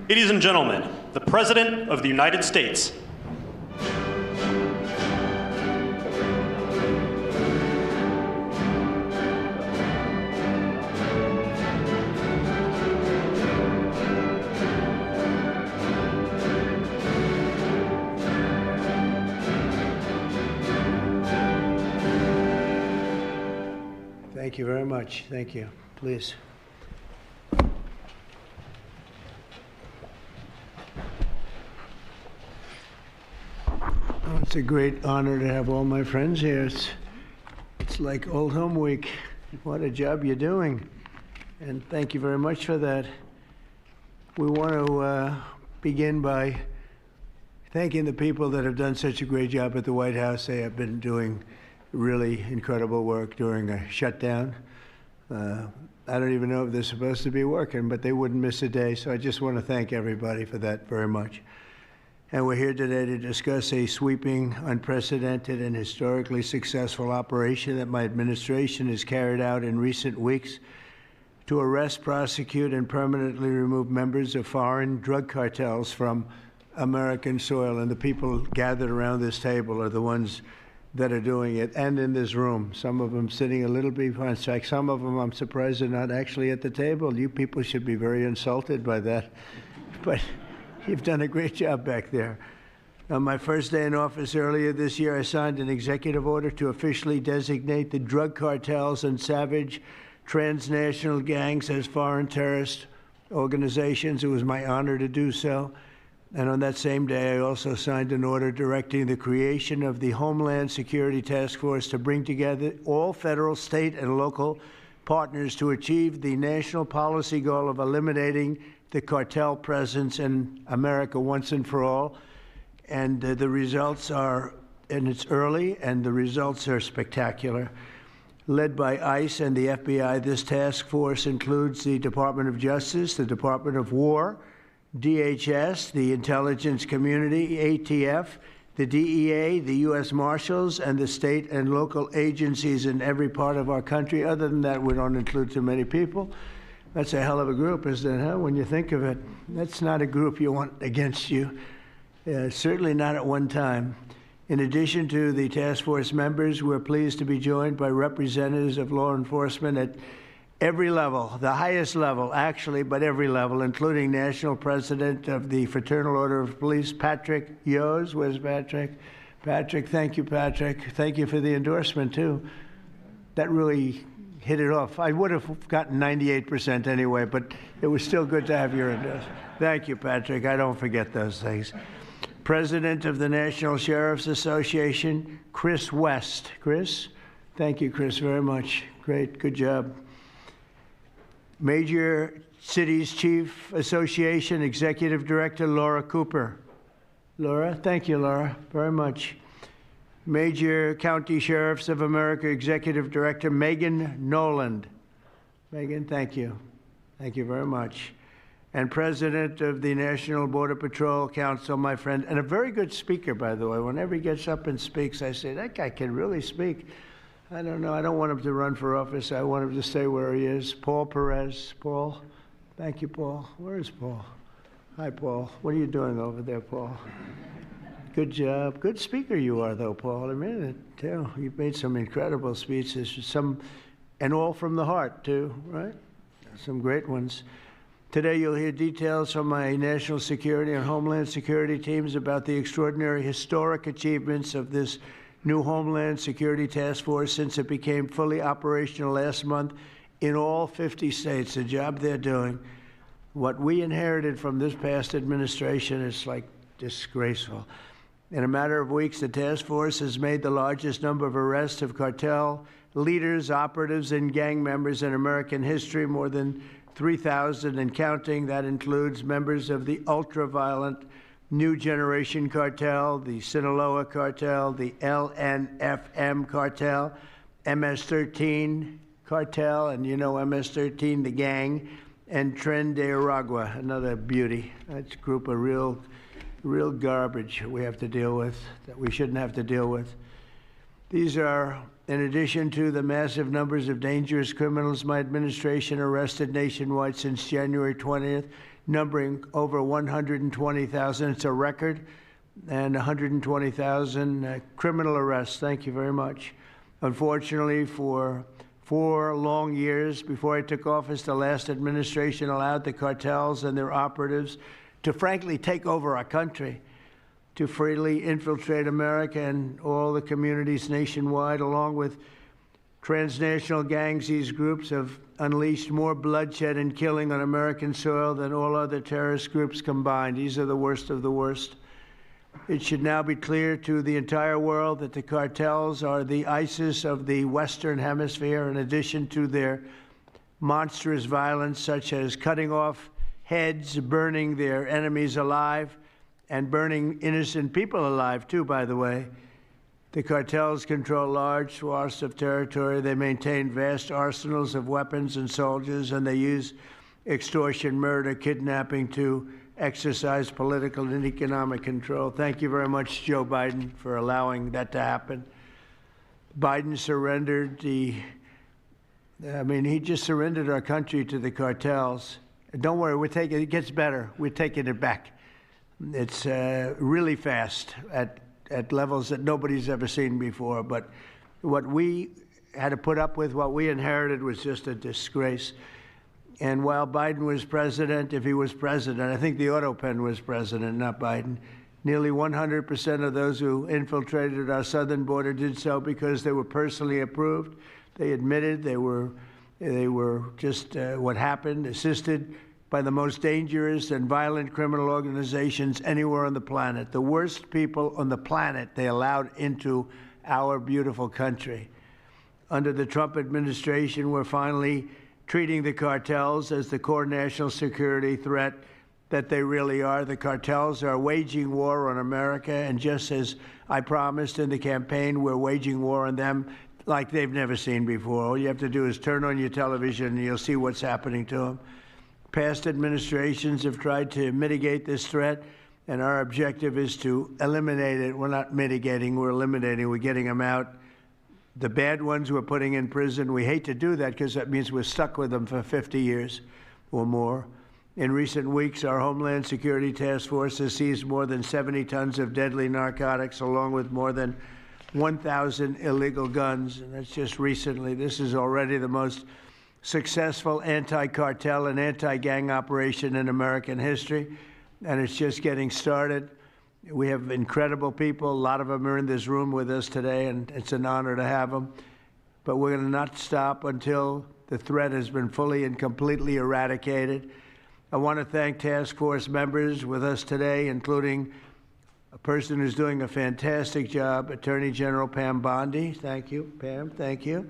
Ladies and gentlemen, the President of the United States. Thank you very much. Thank you. Please. Oh, it's a great honor to have all my friends here. It's like Old Home Week. What a job you're doing. And thank you very much for that. We want to begin by thanking the people that have done such a great job at the White House. They have been doing really incredible work during a shutdown. I don't even know if they're supposed to be working, but they wouldn't miss a day. So I just want to thank everybody for that very much. And we're here today to discuss a sweeping, unprecedented, and historically successful operation that my administration has carried out in recent weeks to arrest, prosecute, and permanently remove members of foreign drug cartels from American soil. And the people gathered around this table are the ones that are doing it, and in this room. Some of them sitting a little bit behind. In fact, some of them I'm surprised are not actually at the table. You people should be very insulted by that. But you've done a great job back there. On my first day in office earlier this year, I signed an executive order to officially designate the drug cartels and savage transnational gangs as foreign terrorist organizations. It was my honor to do so. And on that same day, I also signed an order directing the creation of the Homeland Security Task Force to bring together all federal, state, and local partners to achieve the national policy goal of eliminating the cartel presence in America once and for all. And the results are, and it's early, and the results are spectacular. Led by ICE and the FBI, this task force includes the Department of Justice, the Department of War, DHS, the intelligence community, ATF, the DEA, the U.S. Marshals, and the state and local agencies in every part of our country. Other than that, we don't include too many people. That's a hell of a group, isn't it, huh? When you think of it, that's not a group you want against you. Certainly not at one time. In addition to the task force members, we're pleased to be joined by representatives of law enforcement at every level, the highest level, actually, but every level, including National President of the Fraternal Order of Police, Patrick Yos. Where's Patrick? Patrick, thank you, Patrick. Thank you for the endorsement, too. That really hit it off. I would have gotten 98% anyway, but it was still good to have your endorsement. Thank you, Patrick. I don't forget those things. President of the National Sheriff's Association, Chris West. Chris? Thank you, Chris, very much. Great, good job. Major Cities Chief Association Executive Director Laura Cooper. Laura, thank you, Laura, very much. Major County Sheriffs of America Executive Director Megan Noland. Megan, thank you. Thank you very much. And President of the National Border Patrol Council, my friend, and a very good speaker, by the way. Whenever he gets up and speaks, I say, that guy can really speak. I don't know. I don't want him to run for office. I want him to stay where he is. Paul Perez. Paul. Thank you, Paul. Where is Paul? Hi, Paul. What are you doing over there, Paul? Good job. Good speaker you are, though, Paul. I mean it, too. You've made some incredible speeches, and all from the heart, too, right? Some great ones. Today, you'll hear details from my national security and homeland security teams about the extraordinary historic achievements of this new Homeland Security Task Force since it became fully operational last month in all 50 states. The job they're doing. What we inherited from this past administration is like disgraceful. In a matter of weeks, the task force has made the largest number of arrests of cartel leaders, operatives, and gang members in American history, more than 3,000 and counting. That includes members of the ultra-violent New Generation Cartel, the Sinaloa Cartel, the LNFM Cartel, MS-13 Cartel, and you know MS-13, the gang, and Tren de Aragua, another beauty. That's a group of real garbage we have to deal with, that we shouldn't have to deal with. These are, in addition to the massive numbers of dangerous criminals my administration arrested nationwide since January 20th, numbering over 120,000. It's a record, and 120,000 criminal arrests. Thank you very much. Unfortunately, for 4 long years before I took office, the last administration allowed the cartels and their operatives to frankly take over our country, to freely infiltrate America and all the communities nationwide. Along with transnational gangs, these groups have unleashed more bloodshed and killing on American soil than all other terrorist groups combined. These are the worst of the worst. It should now be clear to the entire world that the cartels are the ISIS of the Western Hemisphere, in addition to their monstrous violence, such as cutting off heads, burning their enemies alive, and burning innocent people alive, too, by the way. The cartels control large swaths of territory. They maintain vast arsenals of weapons and soldiers, and they use extortion, murder, kidnapping to exercise political and economic control. Thank you very much, Joe Biden, for allowing that to happen. Biden surrendered he just surrendered our country to the cartels. Don't worry, it gets better. We're taking it back. It's really fast at levels that nobody's ever seen before. But what we had to put up with, what we inherited, was just a disgrace. And while Biden was president, if he was president, I think the Autopen was president, not Biden, nearly 100% of those who infiltrated our southern border did so because they were personally approved. They admitted they were just what happened, assisted by the most dangerous and violent criminal organizations anywhere on the planet. The worst people on the planet they allowed into our beautiful country. Under the Trump administration, we're finally treating the cartels as the core national security threat that they really are. The cartels are waging war on America, and just as I promised in the campaign, we're waging war on them like they've never seen before. All you have to do is turn on your television and you'll see what's happening to them. Past administrations have tried to mitigate this threat, and our objective is to eliminate it. We're not mitigating, we're eliminating. We're getting them out. The bad ones we're putting in prison. We hate to do that because that means we're stuck with them for 50 years or more. In recent weeks, our Homeland Security Task Force has seized more than 70 tons of deadly narcotics, along with more than 1,000 illegal guns. And that's just recently. This is already the most successful anti-cartel and anti-gang operation in American history, and it's just getting started. We have incredible people. A lot of them are in this room with us today, and it's an honor to have them. But we're going to not stop until the threat has been fully and completely eradicated. I want to thank task force members with us today, including a person who's doing a fantastic job, Attorney General Pam Bondi. Thank you, Pam. Thank you.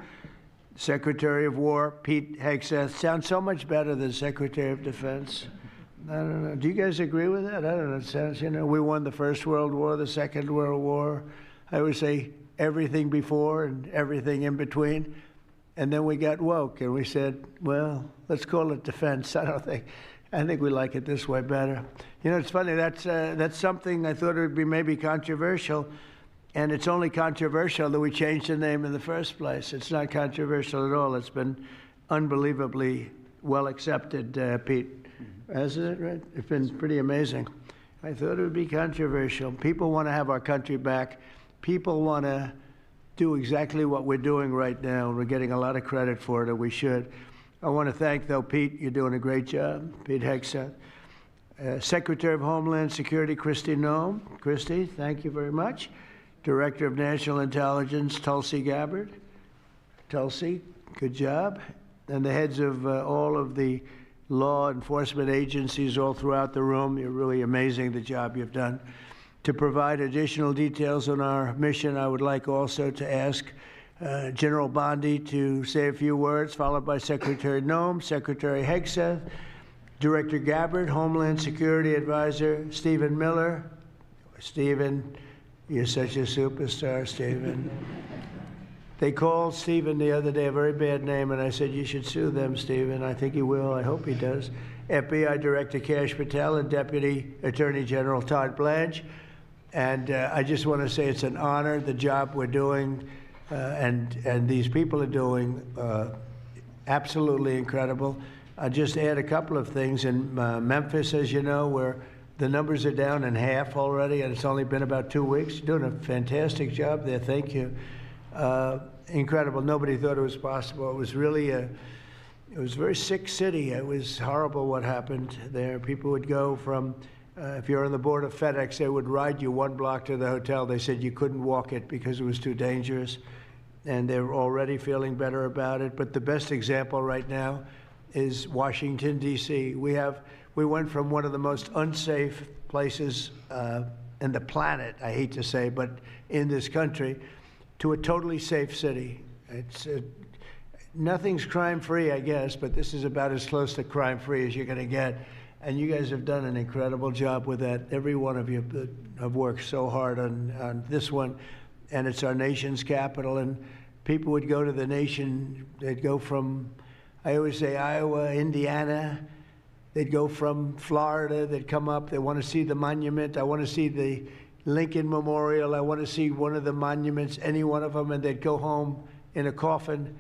Secretary of War Pete Hegseth. Sounds so much better than Secretary of Defense. I don't know. Do you guys agree with that? I don't know. It sounds, we won the First World War, the Second World War. I would say everything before and everything in between. And then we got woke and we said, well, let's call it defense. I think we like it this way better. It's funny. That's something I thought it would be maybe controversial. And it's only controversial that we changed the name in the first place. It's not controversial at all. It's been unbelievably well accepted, Pete. Hasn't it, right? It's been pretty amazing. I thought it would be controversial. People want to have our country back. People want to do exactly what we're doing right now. We're getting a lot of credit for it, and we should. I want to thank, though, Pete. You're doing a great job. Pete Hegseth. Secretary of Homeland Security, Kristi Noem. Kristi, thank you very much. Director of National Intelligence, Tulsi Gabbard. Tulsi, good job. And the heads of all of the law enforcement agencies all throughout the room. You're really amazing, the job you've done. To provide additional details on our mission, I would like also to ask General Bondi to say a few words, followed by Secretary Noem, Secretary Hegseth, Director Gabbard, Homeland Security Advisor Stephen Miller. Stephen, you're such a superstar, Stephen. They called Stephen the other day a very bad name, and I said, you should sue them, Stephen. I think he will. I hope he does. FBI Director Kash Patel and Deputy Attorney General Todd Blanche. And I just want to say it's an honor, the job we're doing, and these people are doing absolutely incredible. I'll just add a couple of things. In Memphis, as you know, where the numbers are down in half already, and it's only been about 2 weeks. You're doing a fantastic job there. Thank you. Incredible. Nobody thought it was possible. It was really it was a very sick city. It was horrible what happened there. People would go from, if you're on the board of FedEx, they would ride you 1 block to the hotel. They said you couldn't walk it because it was too dangerous. And they're already feeling better about it. But the best example right now is Washington, D.C. We went from one of the most unsafe places in the planet, I hate to say, but in this country, to a totally safe city. It's nothing's crime-free, I guess, but this is about as close to crime-free as you're going to get. And you guys have done an incredible job with that. Every one of you have worked so hard on this one, and it's our nation's capital. And people would go to the nation. They'd go from, I always say, Iowa, Indiana. They'd go from Florida. They'd come up. They want to see the monument. I want to see the Lincoln Memorial. I want to see one of the monuments, any one of them, and they'd go home in a coffin.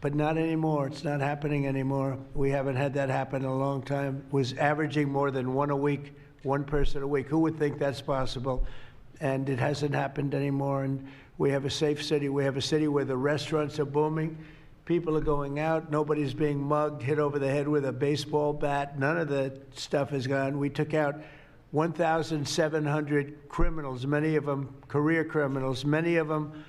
But not anymore. It's not happening anymore. We haven't had that happen in a long time. It was averaging more than one a week, one person a week. Who would think that's possible? And it hasn't happened anymore. And we have a safe city. We have a city where the restaurants are booming. People are going out. Nobody's being mugged, hit over the head with a baseball bat. None of the stuff is gone. We took out 1,700 criminals, many of them career criminals, many of them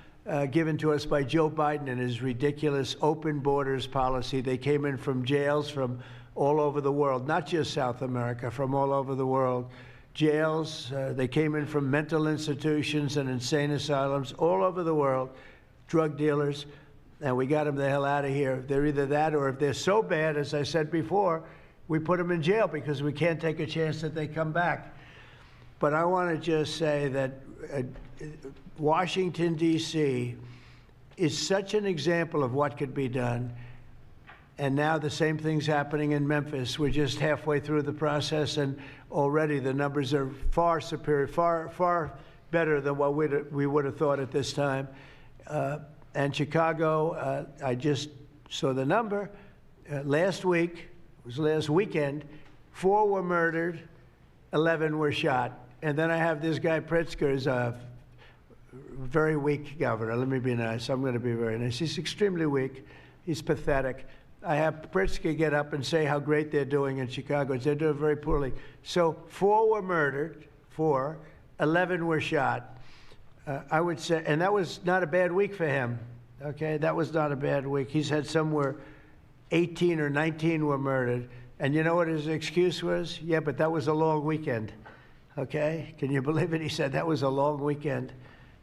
given to us by Joe Biden and his ridiculous open borders policy. They came in from jails from all over the world, not just South America, from all over the world. Jails, they came in from mental institutions and insane asylums all over the world, drug dealers, and we got them the hell out of here. They're either that, or if they're so bad, as I said before, we put them in jail because we can't take a chance that they come back. But I want to just say that Washington, D.C. is such an example of what could be done. And now the same thing's happening in Memphis. We're just halfway through the process, and already the numbers are far superior, far better than what we would have thought at this time. And Chicago, I just saw the number. Last week, it was last weekend, 4 were murdered, 11 were shot. And then I have this guy Pritzker's very weak governor. Let me be nice. I'm going to be very nice. He's extremely weak. He's pathetic. I have Pritzker get up and say how great they're doing in Chicago. They're doing very poorly. So 4 were murdered, 4, 11 were shot. I would say, and that was not a bad week for him. Okay, that was not a bad week. He's had somewhere 18 or 19 were murdered. And you know what his excuse was? Yeah, but that was a long weekend. Okay, can you believe it? He said that was a long weekend.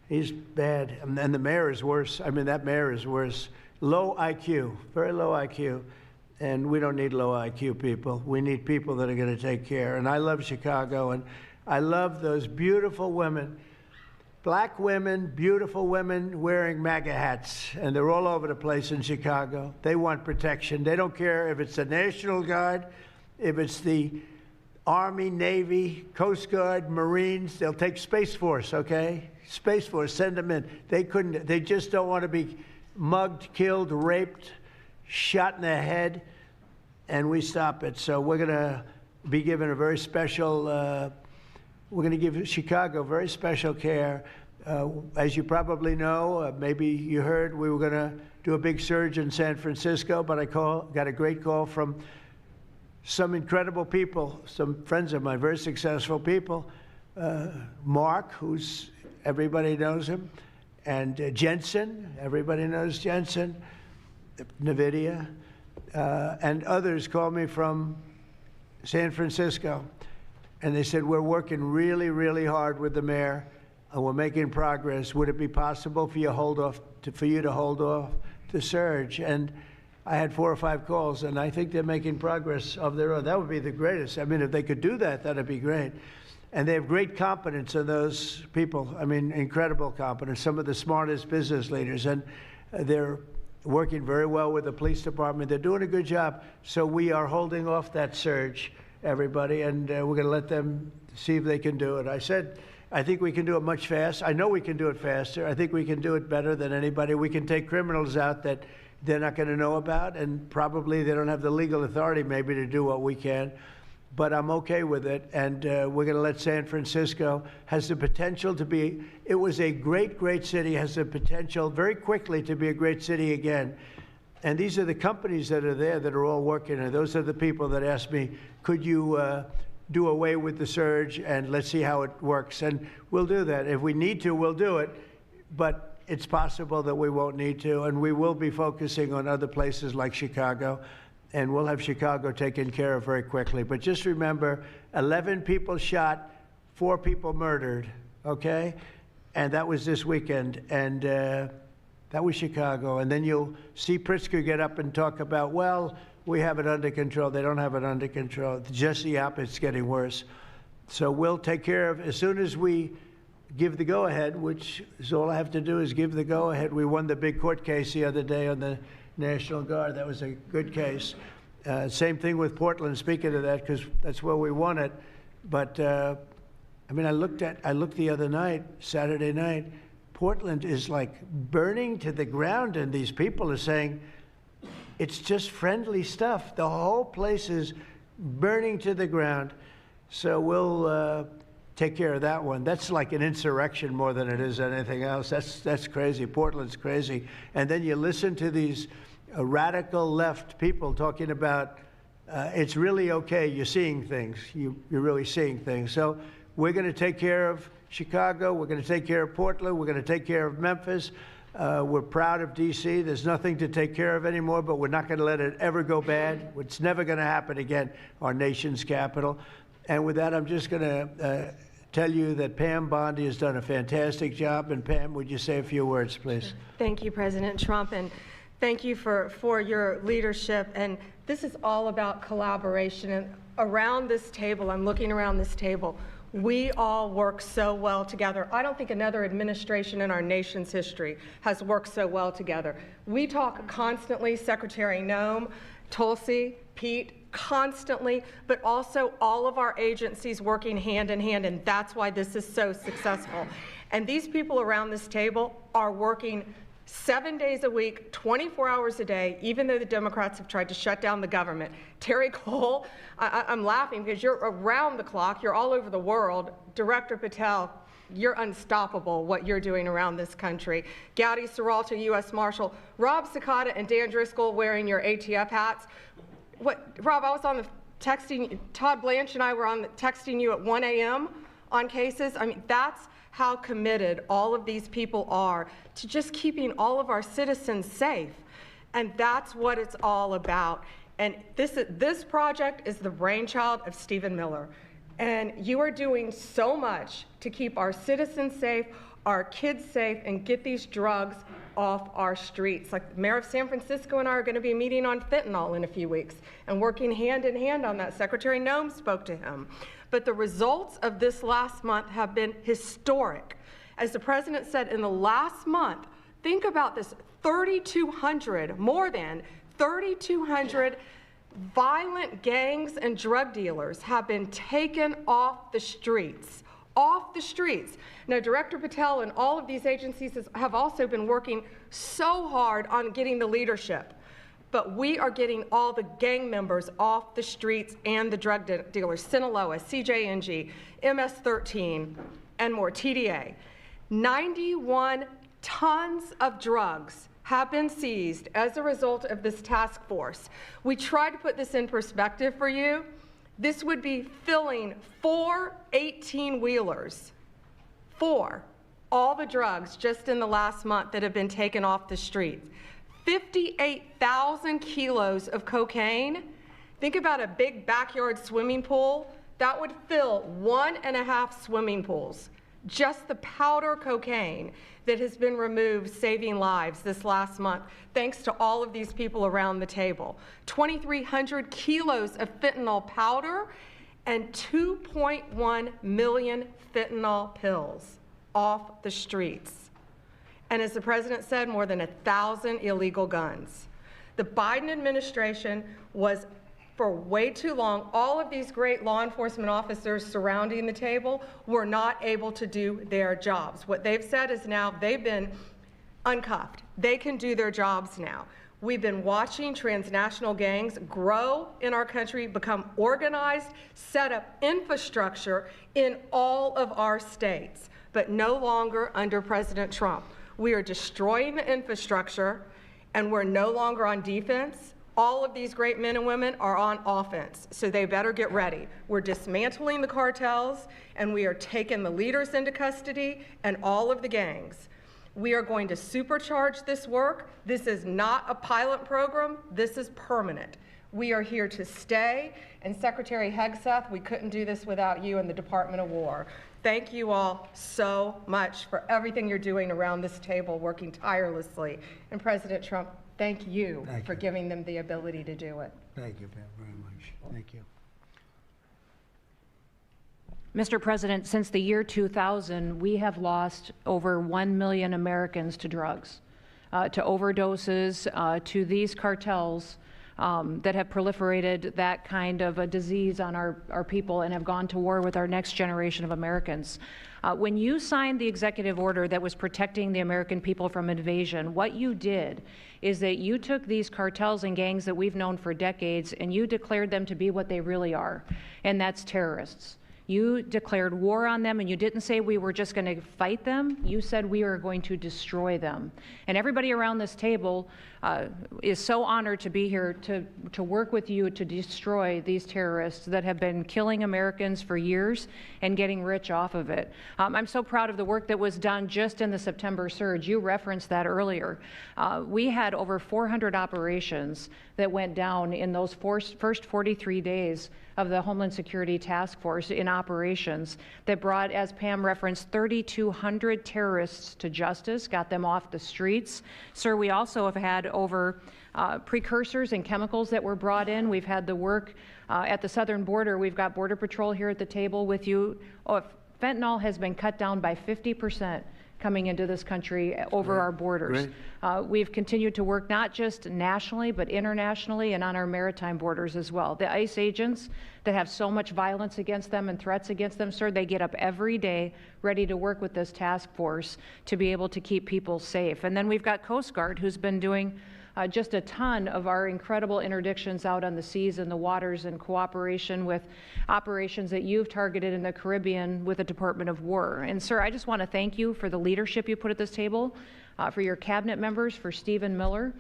He's bad. And the mayor is worse. I mean, that mayor is worse. Low IQ, very low IQ. And we don't need low IQ people. We need people that are going to take care. And I love Chicago, and I love those beautiful women, black women, beautiful women wearing MAGA hats. And they're all over the place in Chicago. They want protection. They don't care if it's the National Guard, if it's the Army, Navy, Coast Guard, Marines. They'll take Space Force, okay? Space Force, send them in. They just don't want to be mugged, killed, raped, shot in the head, and we stop it. So we're going to be given a very special, we're going to give Chicago very special care. As you probably know, maybe you heard, we were going to do a big surge in San Francisco, but I got a great call from some incredible people, some friends of mine, very successful people. Mark, everybody knows him, and Jensen, everybody knows Jensen, NVIDIA, and others called me from San Francisco, and they said, we're working really, really hard with the mayor, and we're making progress. Would it be possible for you to hold off the surge? And I had 4 or 5 calls, and I think they're making progress of their own. That would be the greatest. I mean, if they could do that, that'd be great. And they have great competence in those people. I mean, incredible competence, some of the smartest business leaders. And they're working very well with the police department. They're doing a good job. So we are holding off that surge, everybody, and we're going to let them see if they can do it. I said, I think we can do it much faster. I know we can do it faster. I think we can do it better than anybody. We can take criminals out that they're not going to know about, and probably they don't have the legal authority maybe to do what we can. But I'm okay with it, and we're going to let San Francisco, has the potential to be, it was a great, great city, has the potential very quickly to be a great city again. And these are the companies that are there that are all working, and those are the people that asked me, could you do away with the surge, and let's see how it works. And we'll do that. If we need to, we'll do it. But it's possible that we won't need to, and we will be focusing on other places like Chicago, and we'll have Chicago taken care of very quickly. But just remember, 11 people shot, 4 people murdered, okay? And that was this weekend, and that was Chicago. And then you'll see Pritzker get up and talk about, well, we have it under control. They don't have it under control. It's just the opposite. It's getting worse. So we'll take care of, as soon as we give the go-ahead, which is all I have to do is give the go-ahead. We won the big court case the other day on the National Guard. That was a good case. Same thing with Portland, speaking of that, because that's where we won it. But, I mean, I looked the other night, Saturday night, Portland is like burning to the ground, and these people are saying, it's just friendly stuff. The whole place is burning to the ground. So we'll take care of that one. That's like an insurrection more than it is anything else. That's crazy. Portland's crazy. And then you listen to these radical left people talking about it's really okay. You're seeing things. You're really seeing things. So we're going to take care of Chicago. We're going to take care of Portland. We're going to take care of Memphis. We're proud of D.C. There's nothing to take care of anymore, but we're not going to let it ever go bad. It's never going to happen again, our nation's capital. And with that, I'm just going to tell you that Pam Bondi has done a fantastic job. And Pam, would you say a few words, please? Thank you, President Trump, and thank you for your leadership. And this is all about collaboration. And around this table, I'm looking around this table, we all work so well together. I don't think another administration in our nation's history has worked so well together. We talk constantly, Secretary Noem, Tulsi, Pete, constantly, but also all of our agencies working hand in hand, and that's why this is so successful. And these people around this table are working 7 days a week, 24 hours a day, even though the Democrats have tried to shut down the government. Terry Cole, I'm laughing because you're around the clock, you're all over the world. Director Patel, you're unstoppable, what you're doing around this country. Gowdy Serralto, U.S. Marshal, Rob Sakata and Dan Driscoll wearing your ATF hats. Rob, I was on the texting, Todd Blanche and I were on the texting you at 1 a.m. on cases. I mean, that's how committed all of these people are to just keeping all of our citizens safe. And that's what it's all about. And this project is the brainchild of Stephen Miller. And you are doing so much to keep our citizens safe, our kids safe, and get these drugs off our streets. Like the mayor of San Francisco and I are going to be meeting on fentanyl in a few weeks and working hand in hand on that. Secretary Noem spoke to him. But the results of this last month have been historic. As the president said, in the last month, think about this, 3,200, more than 3,200 violent gangs and drug dealers have been taken off the streets. Off the streets. Now, Director Patel and all of these agencies have also been working so hard on getting the leadership. But we are getting all the gang members off the streets and the drug dealers, Sinaloa, CJNG, MS-13, and more, TDA. 91 tons of drugs have been seized as a result of this task force. We tried to put this in perspective for you. This would be filling 4 18-wheelers, all the drugs just in the last month that have been taken off the streets. 58,000 kilos of cocaine. Think about a big backyard swimming pool. That would fill 1.5 swimming pools. Just the powder cocaine that has been removed, saving lives this last month, thanks to all of these people around the table. 2,300 kilos of fentanyl powder and 2.1 million fentanyl pills off the streets. And as the president said, more than 1,000 illegal guns. The Biden administration was, for way too long, all of these great law enforcement officers surrounding the table were not able to do their jobs. What they've said is now they've been uncuffed. They can do their jobs now. We've been watching transnational gangs grow in our country, become organized, set up infrastructure in all of our states, but no longer under President Trump. We are destroying the infrastructure, and we're no longer on defense. All of these great men and women are on offense, so they better get ready. We're dismantling the cartels, and we are taking the leaders into custody and all of the gangs. We are going to supercharge this work. This is not a pilot program. This is permanent. We are here to stay. And Secretary Hegseth, we couldn't do this without you and the Department of War. Thank you all so much for everything you're doing around this table, working tirelessly. And President Trump, thank you for giving them the ability to do it. Thank you very much. Thank you. Mr. President, since the year 2000, we have lost over 1 million Americans to drugs, to overdoses, to these cartels that have proliferated that kind of a disease on our people and have gone to war with our next generation of Americans. When you signed the executive order that was protecting the American people from invasion, what you did is that you took these cartels and gangs that we've known for decades and you declared them to be what they really are, and that's terrorists. You declared war on them, and you didn't say we were just going to fight them. You said we are going to destroy them. And everybody around this table is so honored to be here to work with you to destroy these terrorists that have been killing Americans for years and getting rich off of it. I'm so proud of the work that was done just in the September surge. You referenced that earlier. We had over 400 operations that went down in those first 43 days of the Homeland Security Task Force in operations that brought, as Pam referenced, 3,200 terrorists to justice, got them off the streets. Sir, we also have had over precursors and chemicals that were brought in. We've had the work at the southern border. We've got Border Patrol here at the table with you. Fentanyl has been cut down by 50% coming into this country over our borders. We've continued to work not just nationally, but internationally and on our maritime borders as well. The ICE agents that have so much violence against them and threats against them, sir, they get up every day ready to work with this task force to be able to keep people safe. And then we've got Coast Guard, who's been doing just a ton of our incredible interdictions out on the seas and the waters in cooperation with operations that you've targeted in the Caribbean with the Department of War. And sir, I just want to thank you for the leadership you put at this table, for your cabinet members, for Stephen Miller,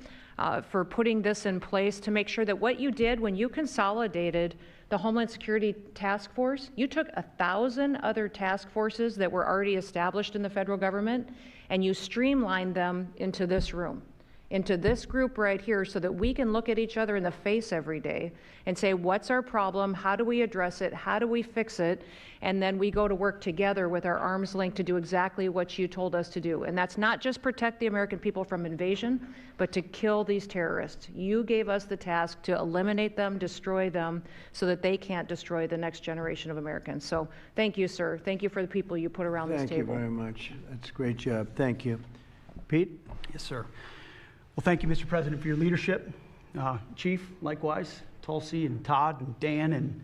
for putting this in place to make sure that what you did when you consolidated the Homeland Security Task Force, you took 1,000 other task forces that were already established in the federal government and you streamlined them into this room, into this group right here, so that we can look at each other in the face every day and say, what's our problem? How do we address it? How do we fix it? And then we go to work together with our arms linked to do exactly what you told us to do. And that's not just protect the American people from invasion, but to kill these terrorists. You gave us the task to eliminate them, destroy them, so that they can't destroy the next generation of Americans. So thank you, sir. Thank you for the people you put around this table. Thank you very much. That's a great job. Thank you. Pete? Yes, sir. Well, thank you, Mr. President, for your leadership. Chief, likewise, Tulsi and Todd and Dan and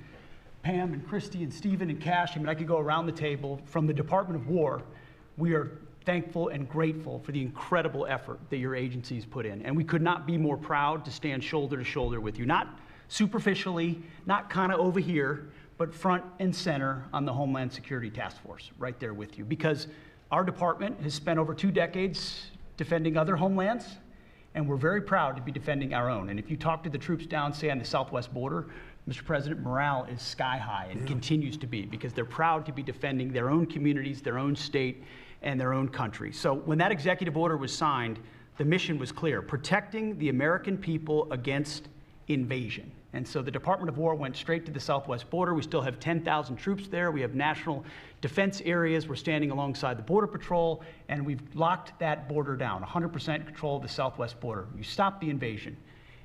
Pam and Christy and Stephen and Cash. I mean, I could go around the table. From the Department of War, we are thankful and grateful for the incredible effort that your agencies put in. And we could not be more proud to stand shoulder to shoulder with you, not superficially, not kind of over here, but front and center on the Homeland Security Task Force, right there with you. Because our department has spent over 2 decades defending other homelands, and we're very proud to be defending our own. And if you talk to the troops down, say, on the southwest border, Mr. President, morale is sky high and continues to be, because they're proud to be defending their own communities, their own state, and their own country. So when that executive order was signed, the mission was clear: protecting the American people against invasion. And so the Department of War went straight to the southwest border. We still have 10,000 troops there. We have national defense areas. We're standing alongside the Border Patrol, and we've locked that border down, 100% control of the southwest border. You stop the invasion.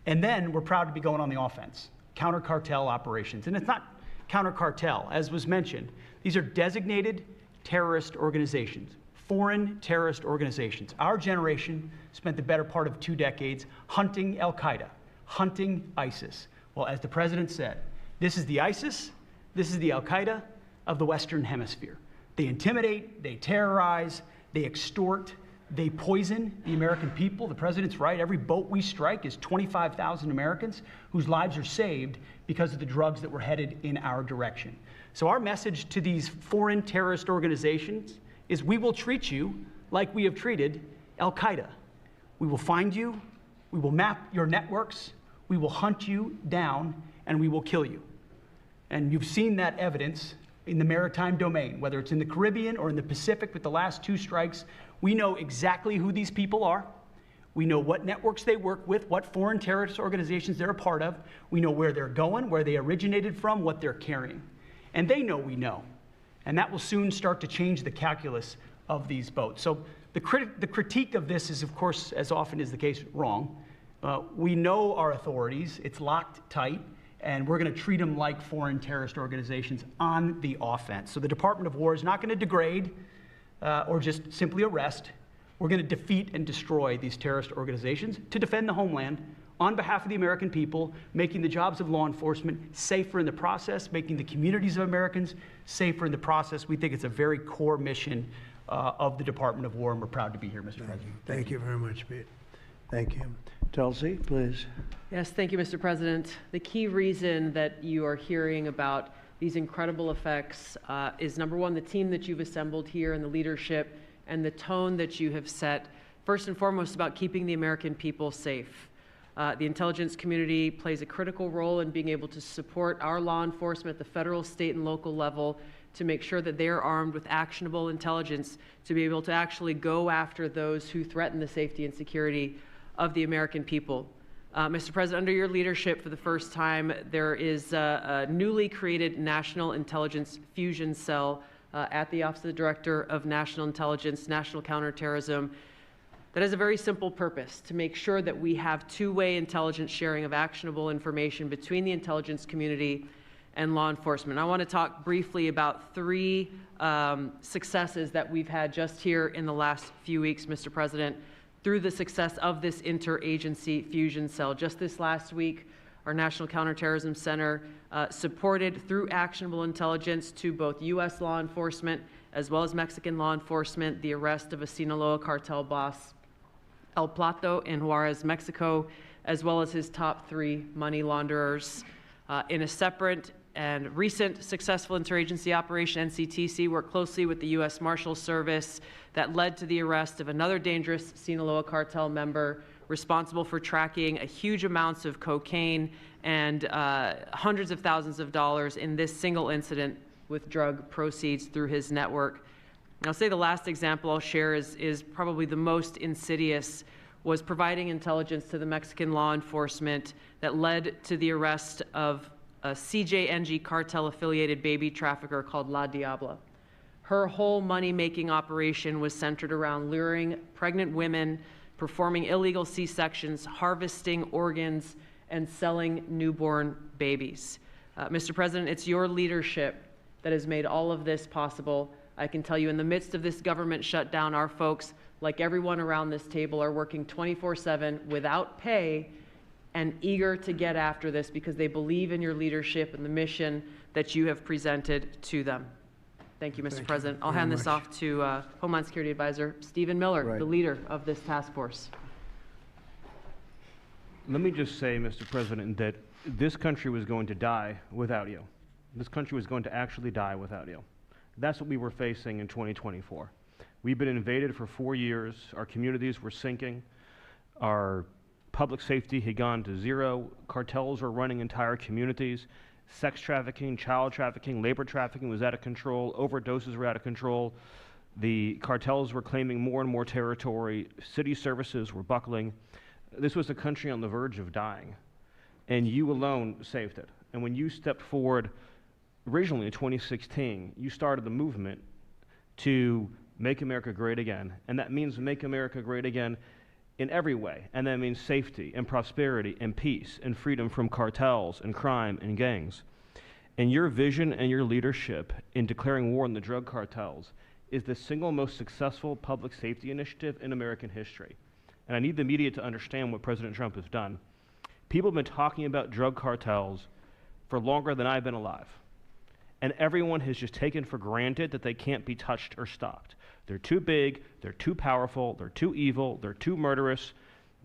And then we're proud to be going on the offense, counter-cartel operations. And it's not counter-cartel, as was mentioned. These are designated terrorist organizations, foreign terrorist organizations. Our generation spent the better part of 2 decades hunting al-Qaeda, hunting ISIS. Well, as the president said, this is the ISIS, this is the al-Qaeda of the Western Hemisphere. They intimidate, they terrorize, they extort, They poison the American people. The president's right. Every boat we strike is 25,000 Americans whose lives are saved because of the drugs that were headed in our direction. So our message to these foreign terrorist organizations is we will treat you like we have treated Al-Qaeda. We will find you, we will map your networks, we will hunt you down, and we will kill you. And you've seen that evidence in the maritime domain, whether it's in the Caribbean or in the Pacific with the last 2 strikes. We know exactly who these people are. We know what networks they work with, what foreign terrorist organizations they're a part of. We know where they're going, where they originated from, what they're carrying. And they know we know. And that will soon start to change the calculus of these boats. So the critique of this is, of course, as often is the case, wrong. We know our authorities. It's locked tight. And we're going to treat them like foreign terrorist organizations on the offense. So the Department of War is not going to degrade or just simply arrest. We're going to defeat and destroy these terrorist organizations to defend the homeland on behalf of the American people, making the jobs of law enforcement safer in the process, making the communities of Americans safer in the process. We think it's a very core mission of the Department of War, and we're proud to be here, Mr. President. Thank you very much, Pete. Thank you. Tulsi, please. Yes, thank you, Mr. President. The key reason that you are hearing about these incredible effects is, number one, the team that you've assembled here and the leadership and the tone that you have set, first and foremost, about keeping the American people safe. The intelligence community plays a critical role in being able to support our law enforcement at the federal, state, and local level to make sure that they're armed with actionable intelligence to be able to actually go after those who threaten the safety and security of the American people. Mr. President, under your leadership, for the first time, there is a newly created National Intelligence Fusion Cell at the Office of the Director of National Intelligence, National Counterterrorism, that has a very simple purpose: to make sure that we have two-way intelligence sharing of actionable information between the intelligence community and law enforcement. I want to talk briefly about 3 successes that we've had just here in the last few weeks, Mr. President, through the success of this interagency fusion cell. Just this last week, our National Counterterrorism Center supported, through actionable intelligence to both U.S. law enforcement as well as Mexican law enforcement, the arrest of a Sinaloa cartel boss, El Plato, in Juarez, Mexico, as well as his top 3 money launderers. In a separate and recent successful interagency operation, NCTC worked closely with the U.S. Marshals Service that led to the arrest of another dangerous Sinaloa cartel member responsible for tracking a huge amounts of cocaine and hundreds of thousands of dollars in this single incident with drug proceeds through his network. And I'll say the last example I'll share is probably the most insidious, was providing intelligence to the Mexican law enforcement that led to the arrest of a CJNG cartel-affiliated baby trafficker called La Diabla. Her whole money-making operation was centered around luring pregnant women, performing illegal C-sections, harvesting organs, and selling newborn babies. Mr. President, it's your leadership that has made all of this possible. I can tell you, in the midst of this government shutdown, our folks, like everyone around this table, are working 24/7 without pay and eager to get after this because they believe in your leadership and the mission that you have presented to them. Thank you, Mr. President. I'll hand this off to Homeland Security Advisor Stephen Miller, the leader of this task force. Let me just say, Mr. President, that this country was going to die without you. This country was going to actually die without you. That's what we were facing in 2024. We've been invaded for 4 years. Our communities were sinking. Our public safety had gone to zero. Cartels were running entire communities. Sex trafficking, child trafficking, labor trafficking was out of control. Overdoses were out of control. The cartels were claiming more and more territory. City services were buckling. This was a country on the verge of dying, and you alone saved it. And when you stepped forward originally in 2016, you started the movement to make America great again, and that means make America great again in every way, and that means safety and prosperity and peace and freedom from cartels and crime and gangs. And your vision and your leadership in declaring war on the drug cartels is the single most successful public safety initiative in American history. And I need the media to understand what President Trump has done. People have been talking about drug cartels for longer than I've been alive. And everyone has just taken for granted that they can't be touched or stopped. They're too big, they're too powerful, they're too evil, they're too murderous.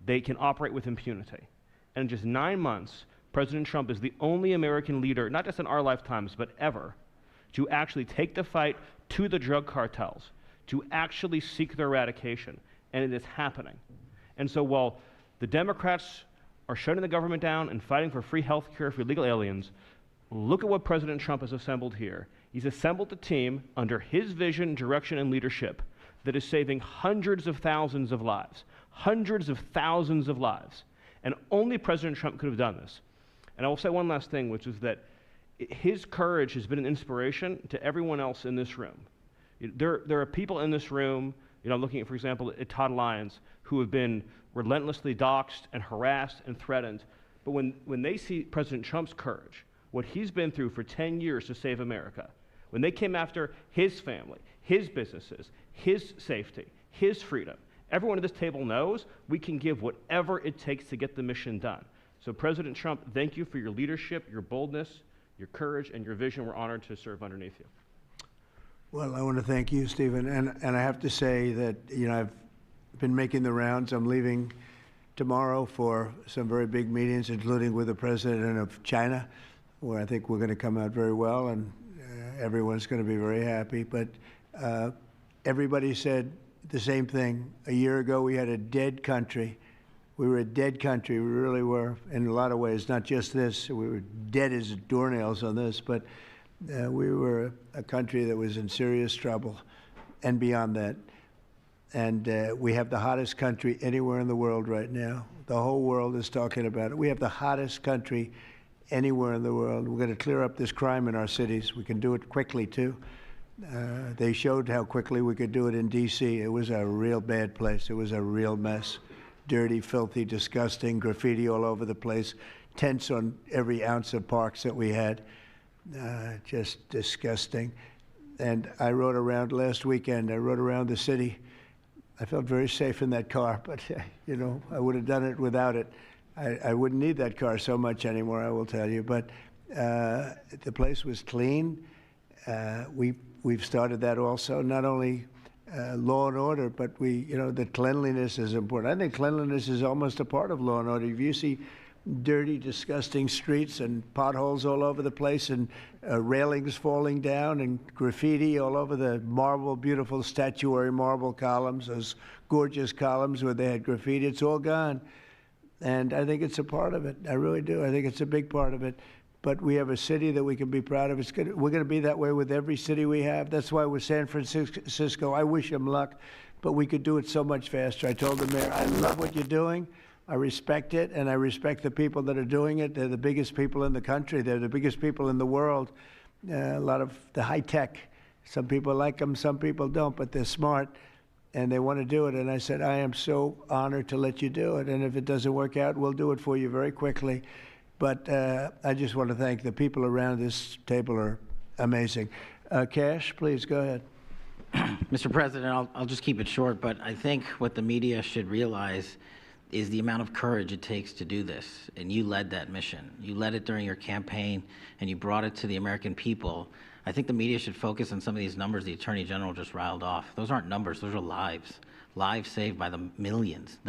They can operate with impunity. And in just 9 months, President Trump is the only American leader, not just in our lifetimes, but ever, to actually take the fight to the drug cartels, to actually seek their eradication. And it is happening. And so while the Democrats are shutting the government down and fighting for free health care for illegal aliens, look at what President Trump has assembled here. He's assembled a team under his vision, direction, and leadership that is saving hundreds of thousands of lives. Hundreds of thousands of lives. And only President Trump could have done this. And I will say one last thing, which is that his courage has been an inspiration to everyone else in this room. There are people in this room, I'm looking at, for example, at Todd Lyons, who have been relentlessly doxxed and harassed and threatened. But when they see President Trump's courage, what he's been through for 10 years to save America, when they came after his family, his businesses, his safety, his freedom, everyone at this table knows we can give whatever it takes to get the mission done. So President Trump, thank you for your leadership, your boldness, your courage, and your vision. We're honored to serve underneath you. Well, I want to thank you, Stephen. And I have to say that, I've been making the rounds. I'm leaving tomorrow for some very big meetings, including with the president of China, where I think we're going to come out very well, and everyone's going to be very happy. But everybody said the same thing. A year ago, we had a dead country. We were a dead country. We really were, in a lot of ways, not just this. We were dead as doornails on this, but we were a country that was in serious trouble and beyond that. And we have the hottest country anywhere in the world right now. The whole world is talking about it. We have the hottest country anywhere in the world. We're going to clear up this crime in our cities. We can do it quickly, too. They showed how quickly we could do it in D.C. It was a real bad place. It was a real mess. Dirty, filthy, disgusting, graffiti all over the place, tents on every ounce of parks that we had. Just disgusting. And I rode around last weekend. I rode around the city. I felt very safe in that car, but, I would have done it without it. I wouldn't need that car so much anymore, I will tell you. But the place was clean. We've started that also, not only law and order, but the cleanliness is important. I think cleanliness is almost a part of law and order. If you see dirty, disgusting streets and potholes all over the place and railings falling down and graffiti all over the beautiful statuary marble columns, those gorgeous columns where they had graffiti, it's all gone. And I think it's a part of it. I really do. I think it's a big part of it. But we have a city that we can be proud of. We're going to be that way with every city we have. That's why with San Francisco, I wish them luck, but we could do it so much faster. I told the mayor, I love what you're doing. I respect it, and I respect the people that are doing it. They're the biggest people in the country. They're the biggest people in the world. A lot of the high tech. Some people like them, some people don't, but they're smart, and they want to do it. And I said, I am so honored to let you do it. And if it doesn't work out, we'll do it for you very quickly. But I just want to thank the people around this table are amazing. Cash, please go ahead. Mr. President, I'll just keep it short, but I think what the media should realize is the amount of courage it takes to do this. And you led that mission. You led it during your campaign, and you brought it to the American people. I think the media should focus on some of these numbers the Attorney General just riled off. Those aren't numbers, those are lives. Lives saved by the millions.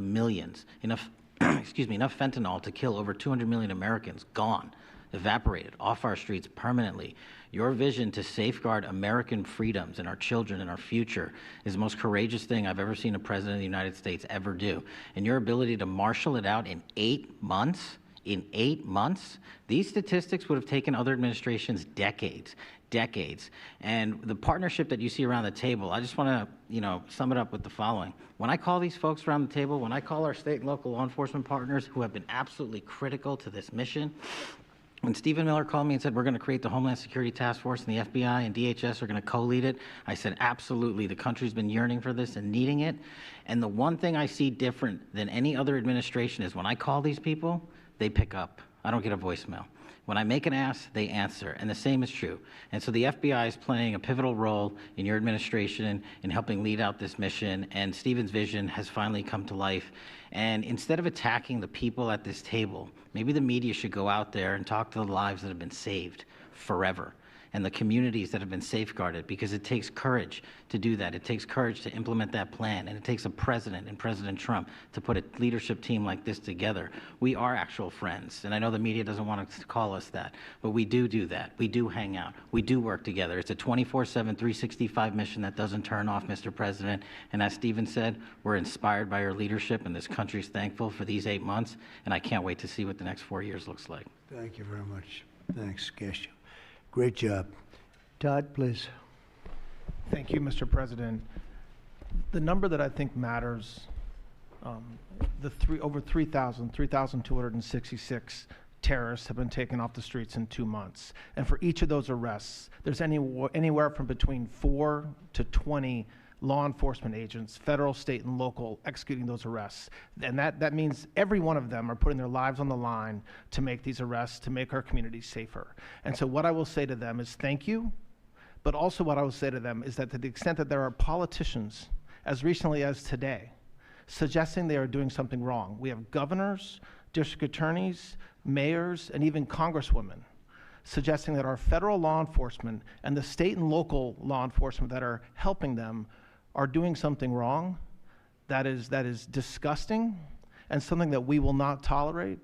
Enough enough fentanyl to kill over 200 million Americans, gone, evaporated off our streets permanently. Your vision to safeguard American freedoms and our children and our future is the most courageous thing I've ever seen a president of the United States ever do. And your ability to marshal it out in 8 months, these statistics would have taken other administrations decades. And the partnership that you see around the table, I just want to, sum it up with the following. When I call these folks around the table, when I call our state and local law enforcement partners who have been absolutely critical to this mission, when Stephen Miller called me and said, we're going to create the Homeland Security Task Force and the FBI and DHS are going to co-lead it, I said, absolutely. The country's been yearning for this and needing it. And the one thing I see different than any other administration is when I call these people, they pick up. I don't get a voicemail. When I make an ask, they answer, and the same is true. And so the FBI is playing a pivotal role in your administration in helping lead out this mission, and Stephen's vision has finally come to life. And instead of attacking the people at this table, maybe the media should go out there and talk to the lives that have been saved forever. and the communities that have been safeguarded, because it takes courage to do that. It takes courage to implement that plan, and it takes a president and President Trump to put a leadership team like this together. We are actual friends, and I know the media doesn't want to call us that, but we do that. We do hang out. We do work together. It's a 24/7, 365 mission that doesn't turn off, Mr. President. And as Stephen said, we're inspired by your leadership, and this country's thankful for these 8 months, and I can't wait to see what the next 4 years looks like. Thank you very much. Thanks, Cascio. Great job. Todd, please. Thank you, Mr. President. The number that I think matters, over 3,266 terrorists have been taken off the streets in 2 months. And for each of those arrests, there's anywhere from between 4 to 20 law enforcement agents, federal, state, and local, executing those arrests. And that means every one of them are putting their lives on the line to make these arrests, to make our communities safer. And so what I will say to them is thank you, but also what I will say to them is that to the extent that there are politicians, as recently as today, suggesting they are doing something wrong. We have governors, district attorneys, mayors, and even congresswomen suggesting that our federal law enforcement and the state and local law enforcement that are helping them are doing something wrong. That is disgusting and something that we will not tolerate.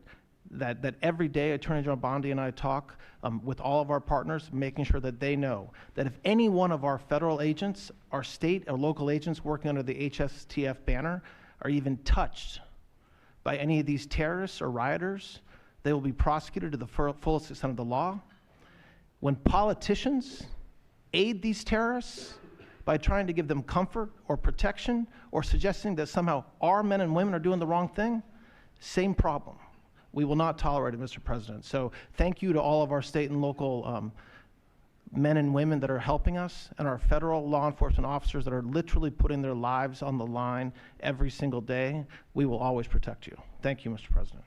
That every day Attorney General Bondi and I talk with all of our partners, making sure that they know that if any one of our federal agents, our state or local agents working under the HSTF banner are even touched by any of these terrorists or rioters, they will be prosecuted to the fullest extent of the law. When politicians aid these terrorists by trying to give them comfort or protection or suggesting that somehow our men and women are doing the wrong thing, same problem. We will not tolerate it, Mr. President. So thank you to all of our state and local men and women that are helping us, and our federal law enforcement officers that are literally putting their lives on the line every single day. We will always protect you. Thank you, Mr. President.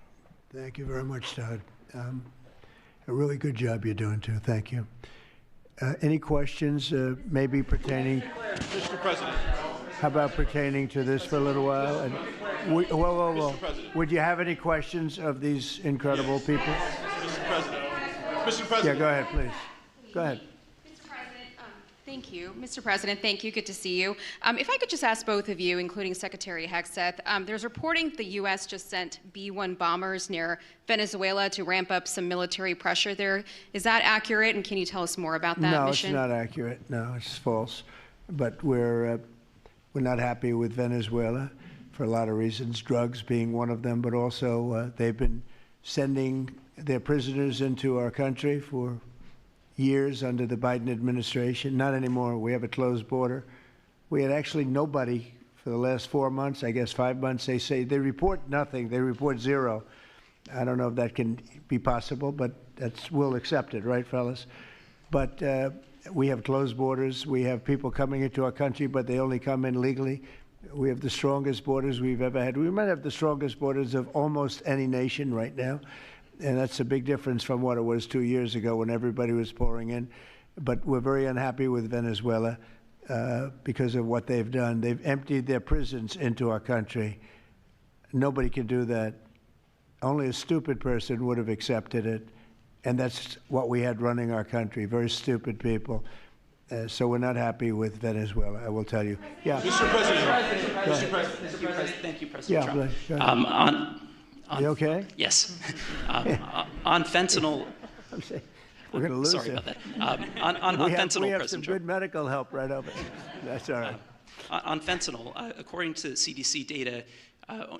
Thank you very much, Todd. A really good job you're doing, too. Thank you. Any questions maybe pertaining? Mr. President. How about pertaining to this for a little while? And whoa. Would you have any questions of these incredible people? Mr. President. Mr. President. Yeah, go ahead, please. Go ahead. Mr. President, thank you. Mr. President, thank you. Good to see you. If I could just ask both of you, including Secretary Hegseth, there's reporting the U.S. just sent B-1 bombers near Venezuela to ramp up some military pressure there. Is that accurate, and can you tell us more about that mission? No, it's not accurate. No, it's false. But we're not happy with Venezuela for a lot of reasons, drugs being one of them, but also they've been sending their prisoners into our country for years under the Biden administration. Not anymore. We have a closed border. We had actually nobody for the last 4 months, I guess 5 months. They say they report nothing. They report zero. I don't know if that can be possible, but we'll accept it, right, fellas? But we have closed borders. We have people coming into our country, but they only come in legally. We have the strongest borders we've ever had. We might have the strongest borders of almost any nation right now. And that's a big difference from what it was 2 years ago when everybody was pouring in. But we're very unhappy with Venezuela because of what they've done. They've emptied their prisons into our country. Nobody can do that. Only a stupid person would have accepted it. And that's what we had running our country, very stupid people. So we're not happy with Venezuela, I will tell you. Yeah. Mr. President. Mr. President. Thank you, President Trump. Yeah, you okay? Yes. On fentanyl. We're going to lose Sorry it. about that. On fentanyl, we have President some Trump. good medical help right over there. That's all right. On fentanyl, according to CDC data,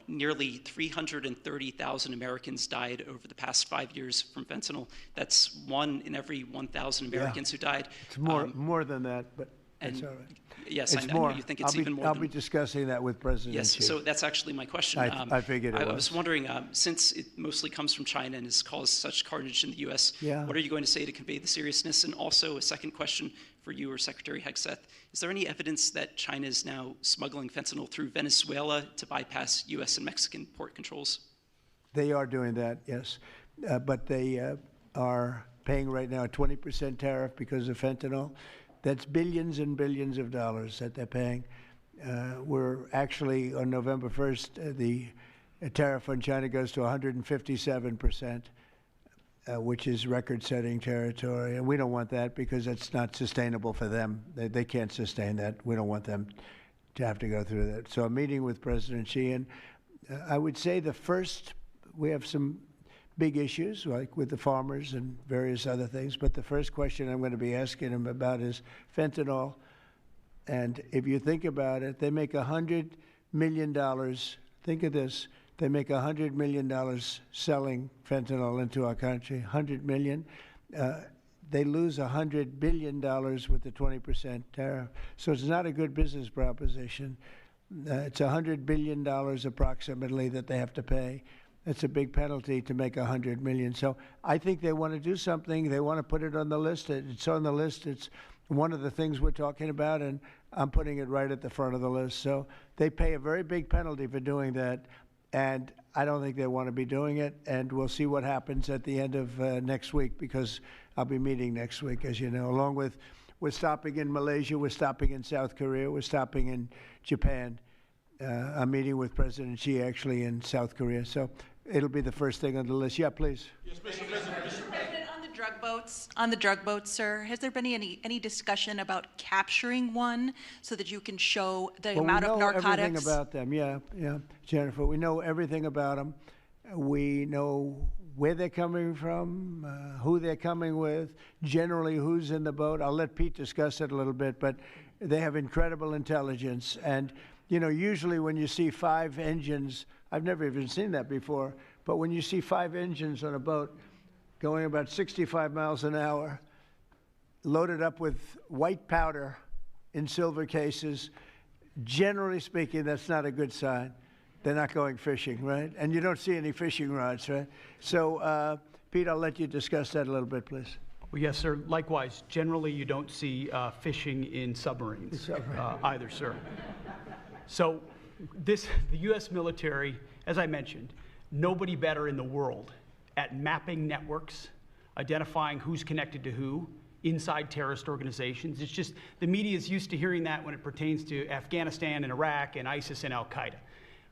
nearly 330,000 Americans died over the past 5 years from fentanyl. That's 1 in every 1,000 Americans who died. It's more than that, but that's all right. Yes, It's I more. know you think it's even more. I'll be discussing that with President Yes, Xi. so that's actually my question. I figured it was. I was wondering, since it mostly comes from China and has caused such carnage in the U.S., what are you going to say to convey the seriousness? And also a second question for you or Secretary Hegseth. Is there any evidence that China is now smuggling fentanyl through Venezuela to bypass U.S. and Mexican port controls? They are doing that, yes. But they are paying right now a 20% tariff because of fentanyl. That's billions and billions of dollars that they're paying. We're actually, on November 1st, the tariff on China goes to 157%. which is record-setting territory. And we don't want that because it's not sustainable for them. They can't sustain that. We don't want them to have to go through that. So I'm meeting with President Xi, and I would say we have some big issues, like with the farmers and various other things, but the first question I'm going to be asking him about is fentanyl. And if you think about it, they make $100 million. Think of this. They make $100 million selling fentanyl into our country, $100 million. They lose $100 billion with the 20% tariff. So it's not a good business proposition. It's $100 billion approximately that they have to pay. That's a big penalty to make $100 million. So I think they want to do something. They want to put it on the list. It's on the list. It's one of the things we're talking about, and I'm putting it right at the front of the list. So they pay a very big penalty for doing that. And I don't think they want to be doing it, and we'll see what happens at the end of next week, because I'll be meeting next week, as you know, along with, we're stopping in Malaysia, we're stopping in South Korea, we're stopping in Japan. I'm meeting with President Xi actually in South Korea, so it'll be the first thing on the list. Yeah, please. Yes, Mr. President. On the drug boats, sir, has there been any discussion about capturing one so that you can show the amount of narcotics? We know everything about them. Yeah, Jennifer. We know everything about them. We know where they're coming from, who they're coming with, generally who's in the boat. I'll let Pete discuss it a little bit, but they have incredible intelligence. And you know, usually when you see 5 engines, I've never even seen that before, but when you see 5 engines on a boat going about 65 miles an hour, loaded up with white powder in silver cases, generally speaking, that's not a good sign. They're not going fishing, right? And you don't see any fishing rods, right? So, Pete, I'll let you discuss that a little bit, please. Well, yes, sir. Likewise, generally you don't see fishing in submarines either, sir. So the U.S. military, as I mentioned, nobody better in the world at mapping networks, identifying who's connected to who inside terrorist organizations. It's just the media is used to hearing that when it pertains to Afghanistan and Iraq and ISIS and Al-Qaeda.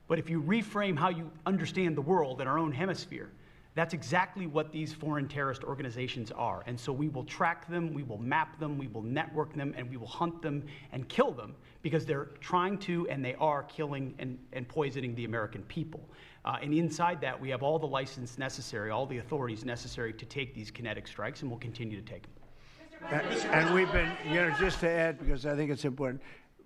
But if you reframe how you understand the world in our own hemisphere, that's exactly what these foreign terrorist organizations are. And so we will track them, we will map them, we will network them, and we will hunt them and kill them because they're trying to and they are killing and poisoning the American people. And inside that, we have all the license necessary, all the authorities necessary to take these kinetic strikes, and we'll continue to take them. And we've been, you know, just to add, because I think it's important,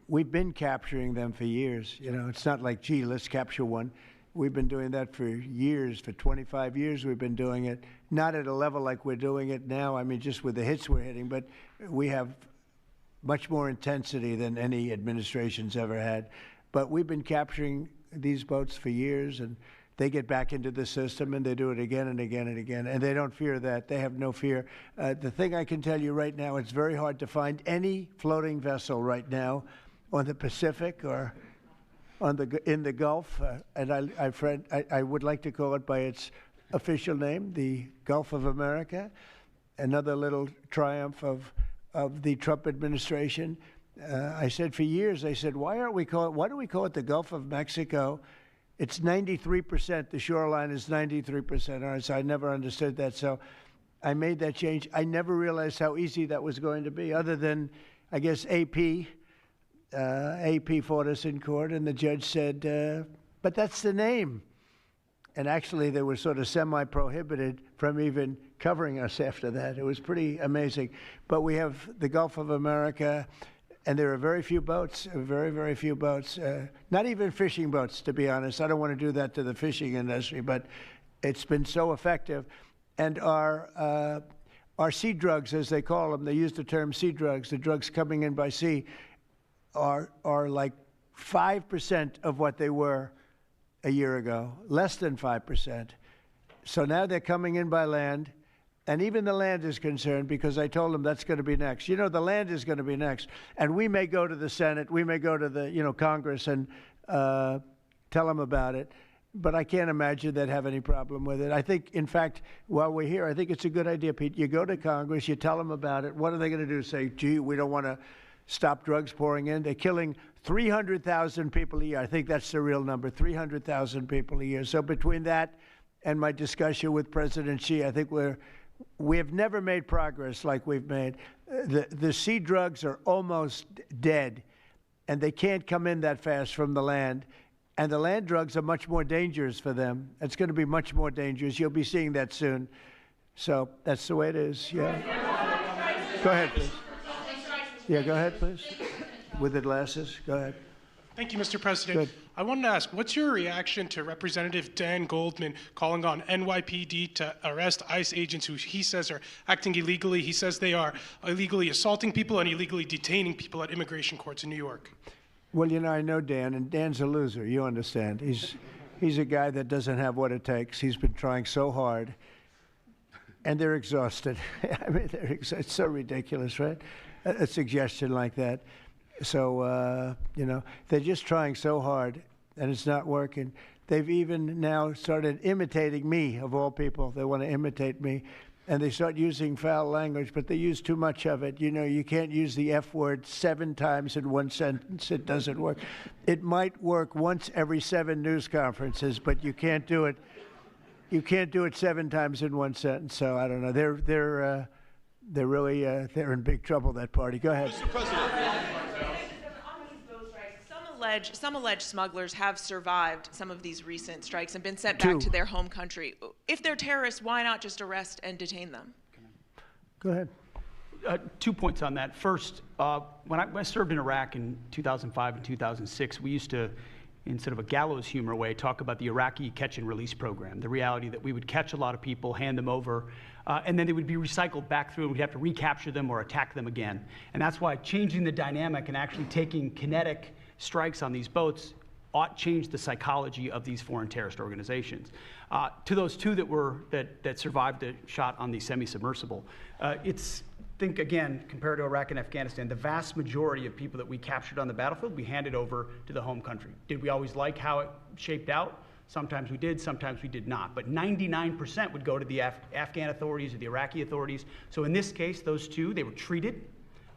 we've been capturing them for years. You know, it's not like, gee, let's capture one. We've been doing that for years, for 25 years we've been doing it. Not at a level like we're doing it now, I mean, just with the hits we're hitting, but we have much more intensity than any administration's ever had. But we've been capturing these boats for years, and they get back into the system and they do it again and again and again, and they don't fear that. They have no fear. The thing I can tell you right now, it's very hard to find any floating vessel right now on the Pacific or in the Gulf, and I would like to call it by its official name, the Gulf of America. Another little triumph of the Trump administration. I said for years, I said, why do we call it the Gulf of Mexico? It's 93%, the shoreline is 93%. All right, so I never understood that. So I made that change. I never realized how easy that was going to be, other than, I guess, AP fought us in court, and the judge said, but that's the name. And actually, they were sort of semi-prohibited from even covering us after that. It was pretty amazing. But we have the Gulf of America, and there are very few boats, very, very few boats, not even fishing boats, to be honest. I don't want to do that to the fishing industry, but it's been so effective. And our sea drugs, as they call them, they use the term sea drugs, the drugs coming in by sea, are like 5% of what they were a year ago, less than 5%. So now they're coming in by land, and even the land is concerned, because I told them that's going to be next. You know, the land is going to be next, and we may go to the Senate, we may go to the, you know, Congress and tell them about it, but I can't imagine they'd have any problem with it. I think, in fact, while we're here, I think it's a good idea, Pete. You go to Congress, you tell them about it. What are they going to do? Say, gee, we don't want to stop drugs pouring in. They're killing 300,000 people a year. I think that's the real number, 300,000 people a year. So between that and my discussion with President Xi, I think we're we have never made progress like we've made. The sea drugs are almost dead, and they can't come in that fast from the land. And the land drugs are much more dangerous for them. It's going to be much more dangerous. You'll be seeing that soon. So that's the way it is. Yeah. Go ahead, please. Yeah, go ahead, please. With the glasses. Go ahead. Thank you, Mr. President. Good. I wanted to ask, what's your reaction to Representative Dan Goldman calling on NYPD to arrest ICE agents who he says are acting illegally? He says they are illegally assaulting people and illegally detaining people at immigration courts in New York. Well, you know, I know Dan, and Dan's a loser. You understand. He's a guy that doesn't have what it takes. He's been trying so hard, and they're exhausted. I mean, it's so ridiculous, right? A suggestion like that. So, you know, they're just trying so hard, and it's not working. They've even now started imitating me, of all people. They want to imitate me. And they start using foul language, but they use too much of it. You know, you can't use the F word 7 times in one sentence. It doesn't work. It might work once every 7 news conferences, but you can't do it. You can't do it 7 times in one sentence. So I don't know. They're really they're in big trouble. That party. Go ahead. Mr. President. Some alleged smugglers have survived some of these recent strikes and been sent back to their home country. If they're terrorists, why not just arrest and detain them? Go ahead. 2 points on that. First, when I served in Iraq in 2005 and 2006, we used to, in sort of a gallows humor way, talk about the Iraqi catch and release program, the reality that we would catch a lot of people, hand them over, and then they would be recycled back through, and we'd have to recapture them or attack them again. And that's why changing the dynamic and actually taking kinetic strikes on these boats ought change the psychology of these foreign terrorist organizations. To those 2 that survived the shot on the semi-submersible, think again, compared to Iraq and Afghanistan, the vast majority of people that we captured on the battlefield, we handed over to the home country. Did we always like how it shaped out? Sometimes we did, sometimes we did not. But 99% would go to the Afghan authorities or the Iraqi authorities. So in this case, those 2, they were treated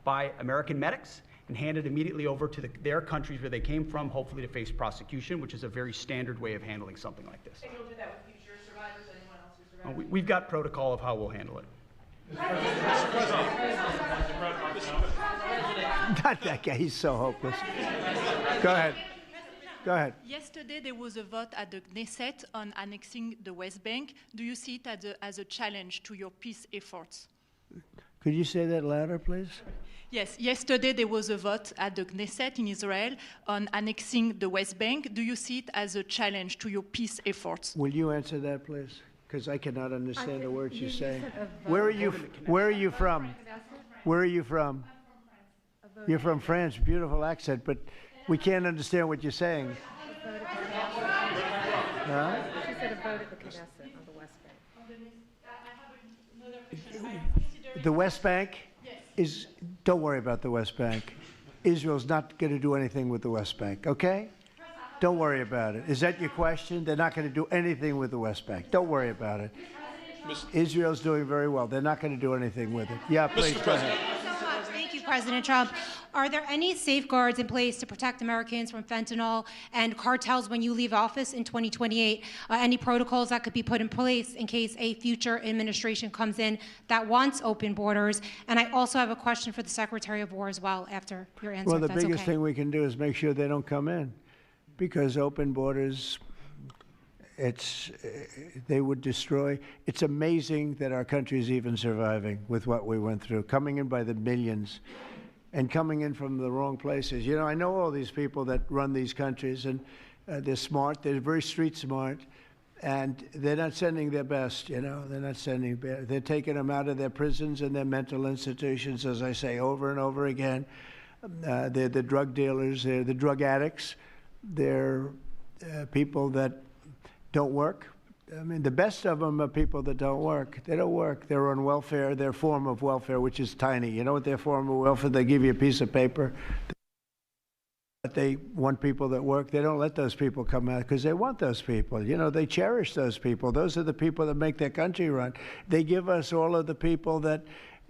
by American medics and handed immediately over to their countries where they came from, hopefully to face prosecution, which is a very standard way of handling something like this. And you'll do that with future survivors, anyone else who survives? We've got protocol of how we'll handle it. Not that guy. He's so hopeless. Go ahead. Go ahead. Yesterday, there was a vote at the Knesset on annexing the West Bank. Do you see it as a challenge to your peace efforts? Could you say that louder, please? Yes, yesterday there was a vote at the Knesset in Israel on annexing the West Bank. Do you see it as a challenge to your peace efforts? Will you answer that, please? Because I cannot understand the words you're saying. Where are you from? Where are you from? You're from France. Beautiful accent, but we can't understand what you're saying. Huh? She said a vote at the Knesset on the West Bank. The West Bank is, don't worry about the West Bank. Israel's not going to do anything with the West Bank, okay? Don't worry about it. Is that your question? They're not going to do anything with the West Bank. Don't worry about it. Israel's doing very well. They're not going to do anything with it. Yeah, please, go ahead. Thank you, President Trump. Are there any safeguards in place to protect Americans from fentanyl and cartels when you leave office in 2028? Any protocols that could be put in place in case a future administration comes in that wants open borders? And I also have a question for the Secretary of War as well after your answer. Well, the biggest thing we can do is make sure they don't come in, because open borders, they would destroy. It's amazing that our country is even surviving with what we went through, coming in by the millions and coming in from the wrong places. You know, I know all these people that run these countries, and they're smart. They're very street smart, and they're not sending their best, you know. They're not sending, they're taking them out of their prisons and their mental institutions, as I say over and over again. They're the drug dealers. They're the drug addicts. They're people that don't work. I mean, the best of them are people that don't work. They don't work. They're on welfare, their form of welfare, which is tiny. You know what their form of welfare? They give you a piece of paper. But they want people that work. They don't let those people come out because they want those people. You know, they cherish those people. Those are the people that make their country run. They give us all of the people that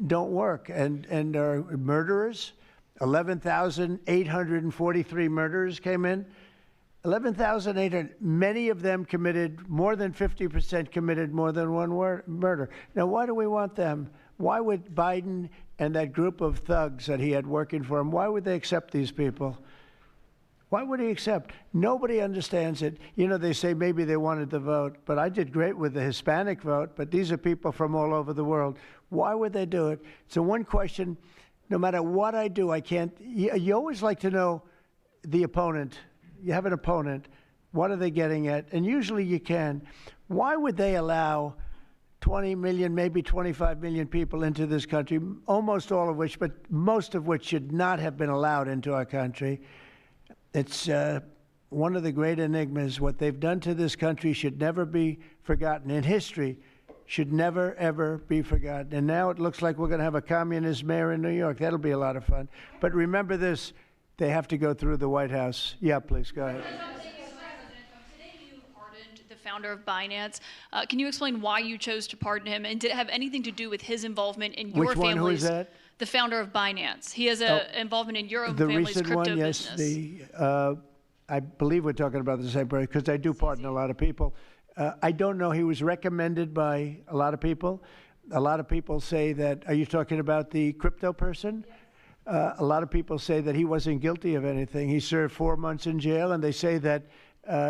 don't work and are murderers. 11,843 murderers came in. 11,800. Many of them committed, more than 50% committed more than one murder. Now, why do we want them? Why would Biden and that group of thugs that he had working for him, why would they accept these people? Why would he accept? Nobody understands it. You know, they say maybe they wanted the vote, but I did great with the Hispanic vote, but these are people from all over the world. Why would they do it? So one question, no matter what I do, I can't, you always like to know the opponent. You have an opponent. What are they getting at? And usually you can. Why would they allow 20 million, maybe 25 million people into this country, almost all of which, but most of which should not have been allowed into our country? It's one of the great enigmas. What they've done to this country should never be forgotten. In history, should never, ever be forgotten. And now it looks like we're going to have a communist mayor in New York. That'll be a lot of fun. But remember this, they have to go through the White House. Yeah, please, go ahead. Today you pardoned the founder of Binance. Can you explain why you chose to pardon him? And did it have anything to do with his involvement in your Which one? family's... Who is that? The founder of Binance. He has an involvement in your own family's crypto one, business. yes. I believe we're talking about the same person because I do pardon a lot of people. I don't know. He was recommended by a lot of people. A lot of people say that, are you talking about the crypto person? Yes. A lot of people say that he wasn't guilty of anything. He served 4 months in jail, and they say that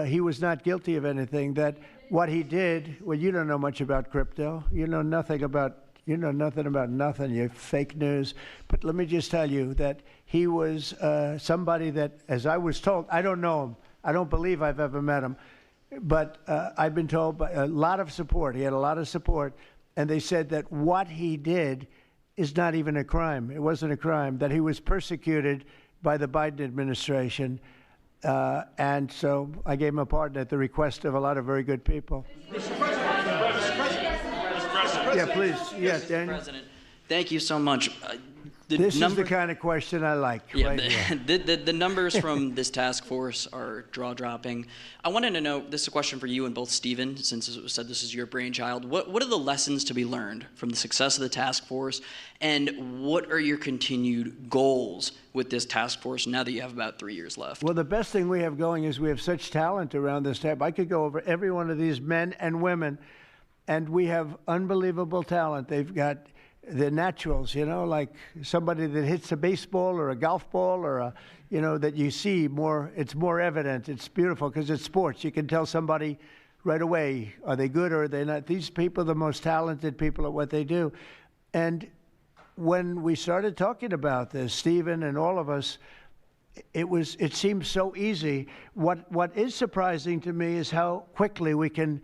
he was not guilty of anything, that what he did, well, you don't know much about crypto. You know nothing about nothing, you fake news. But let me just tell you that he was somebody that, as I was told, I don't know him. I don't believe I've ever met him. But I've been told by a lot of support. He had a lot of support. And they said that what he did is not even a crime. It wasn't a crime, that he was persecuted by the Biden administration. And so I gave him a pardon at the request of a lot of very good people. Mr. President. Yeah, please. Yes, Daniel. President, thank you so much. This is the kind of question I like. Yeah, right here. the numbers from this task force are jaw-dropping. I wanted to know, this is a question for you and both Stephen, since it was said this is your brainchild. What are the lessons to be learned from the success of the task force, and what are your continued goals with this task force now that you have about 3 years left? Well, the best thing we have going is we have such talent around this table. I could go over every one of these men and women, and we have unbelievable talent. They've got the naturals, you know, like somebody that hits a baseball or a golf ball or a, you know, that you see more, it's more evident. It's beautiful because it's sports. You can tell somebody right away, are they good or are they not? These people are the most talented people at what they do. And when we started talking about this, Stephen and all of us, it seems so easy. What is surprising to me is how quickly we can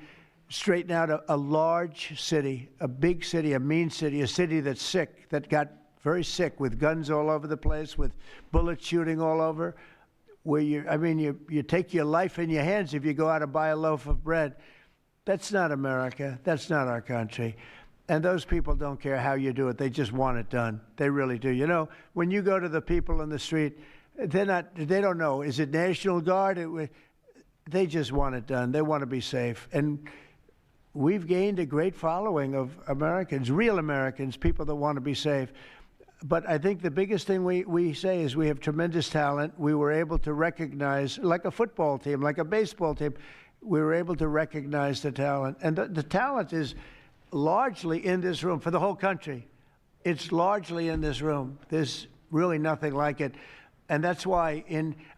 straighten out a large city, a big city, a mean city, a city that's sick, that got very sick with guns all over the place, with bullets shooting all over, where you take your life in your hands if you go out and buy a loaf of bread. That's not America. That's not our country. And those people don't care how you do it. They just want it done. They really do. You know, when you go to the people in the street, they don't know. Is it National Guard? They just want it done. They want to be safe. And we've gained a great following of Americans, real Americans, people that want to be safe. But I think the biggest thing we say is we have tremendous talent. We were able to recognize, like a football team, like a baseball team, we were able to recognize the talent. And the talent is largely in this room for the whole country. It's largely in this room. There's really nothing like it. And that's why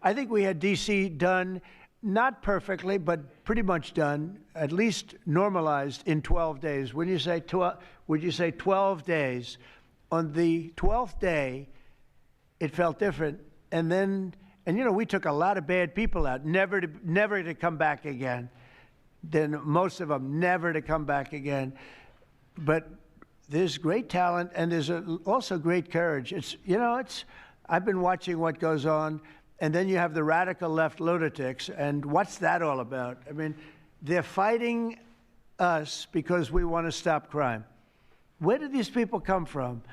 I think we had D.C. done, not perfectly, but pretty much done, at least normalized in 12 days. When you say 12, would you say 12 days? On the 12th day, it felt different. And you know, we took a lot of bad people out, never to come back again. Then most of them never to come back again. But there's great talent, and there's also great courage. I've been watching what goes on. And then you have the radical left lunatics, and what's that all about? I mean, they're fighting us because we want to stop crime. Where do these people come from?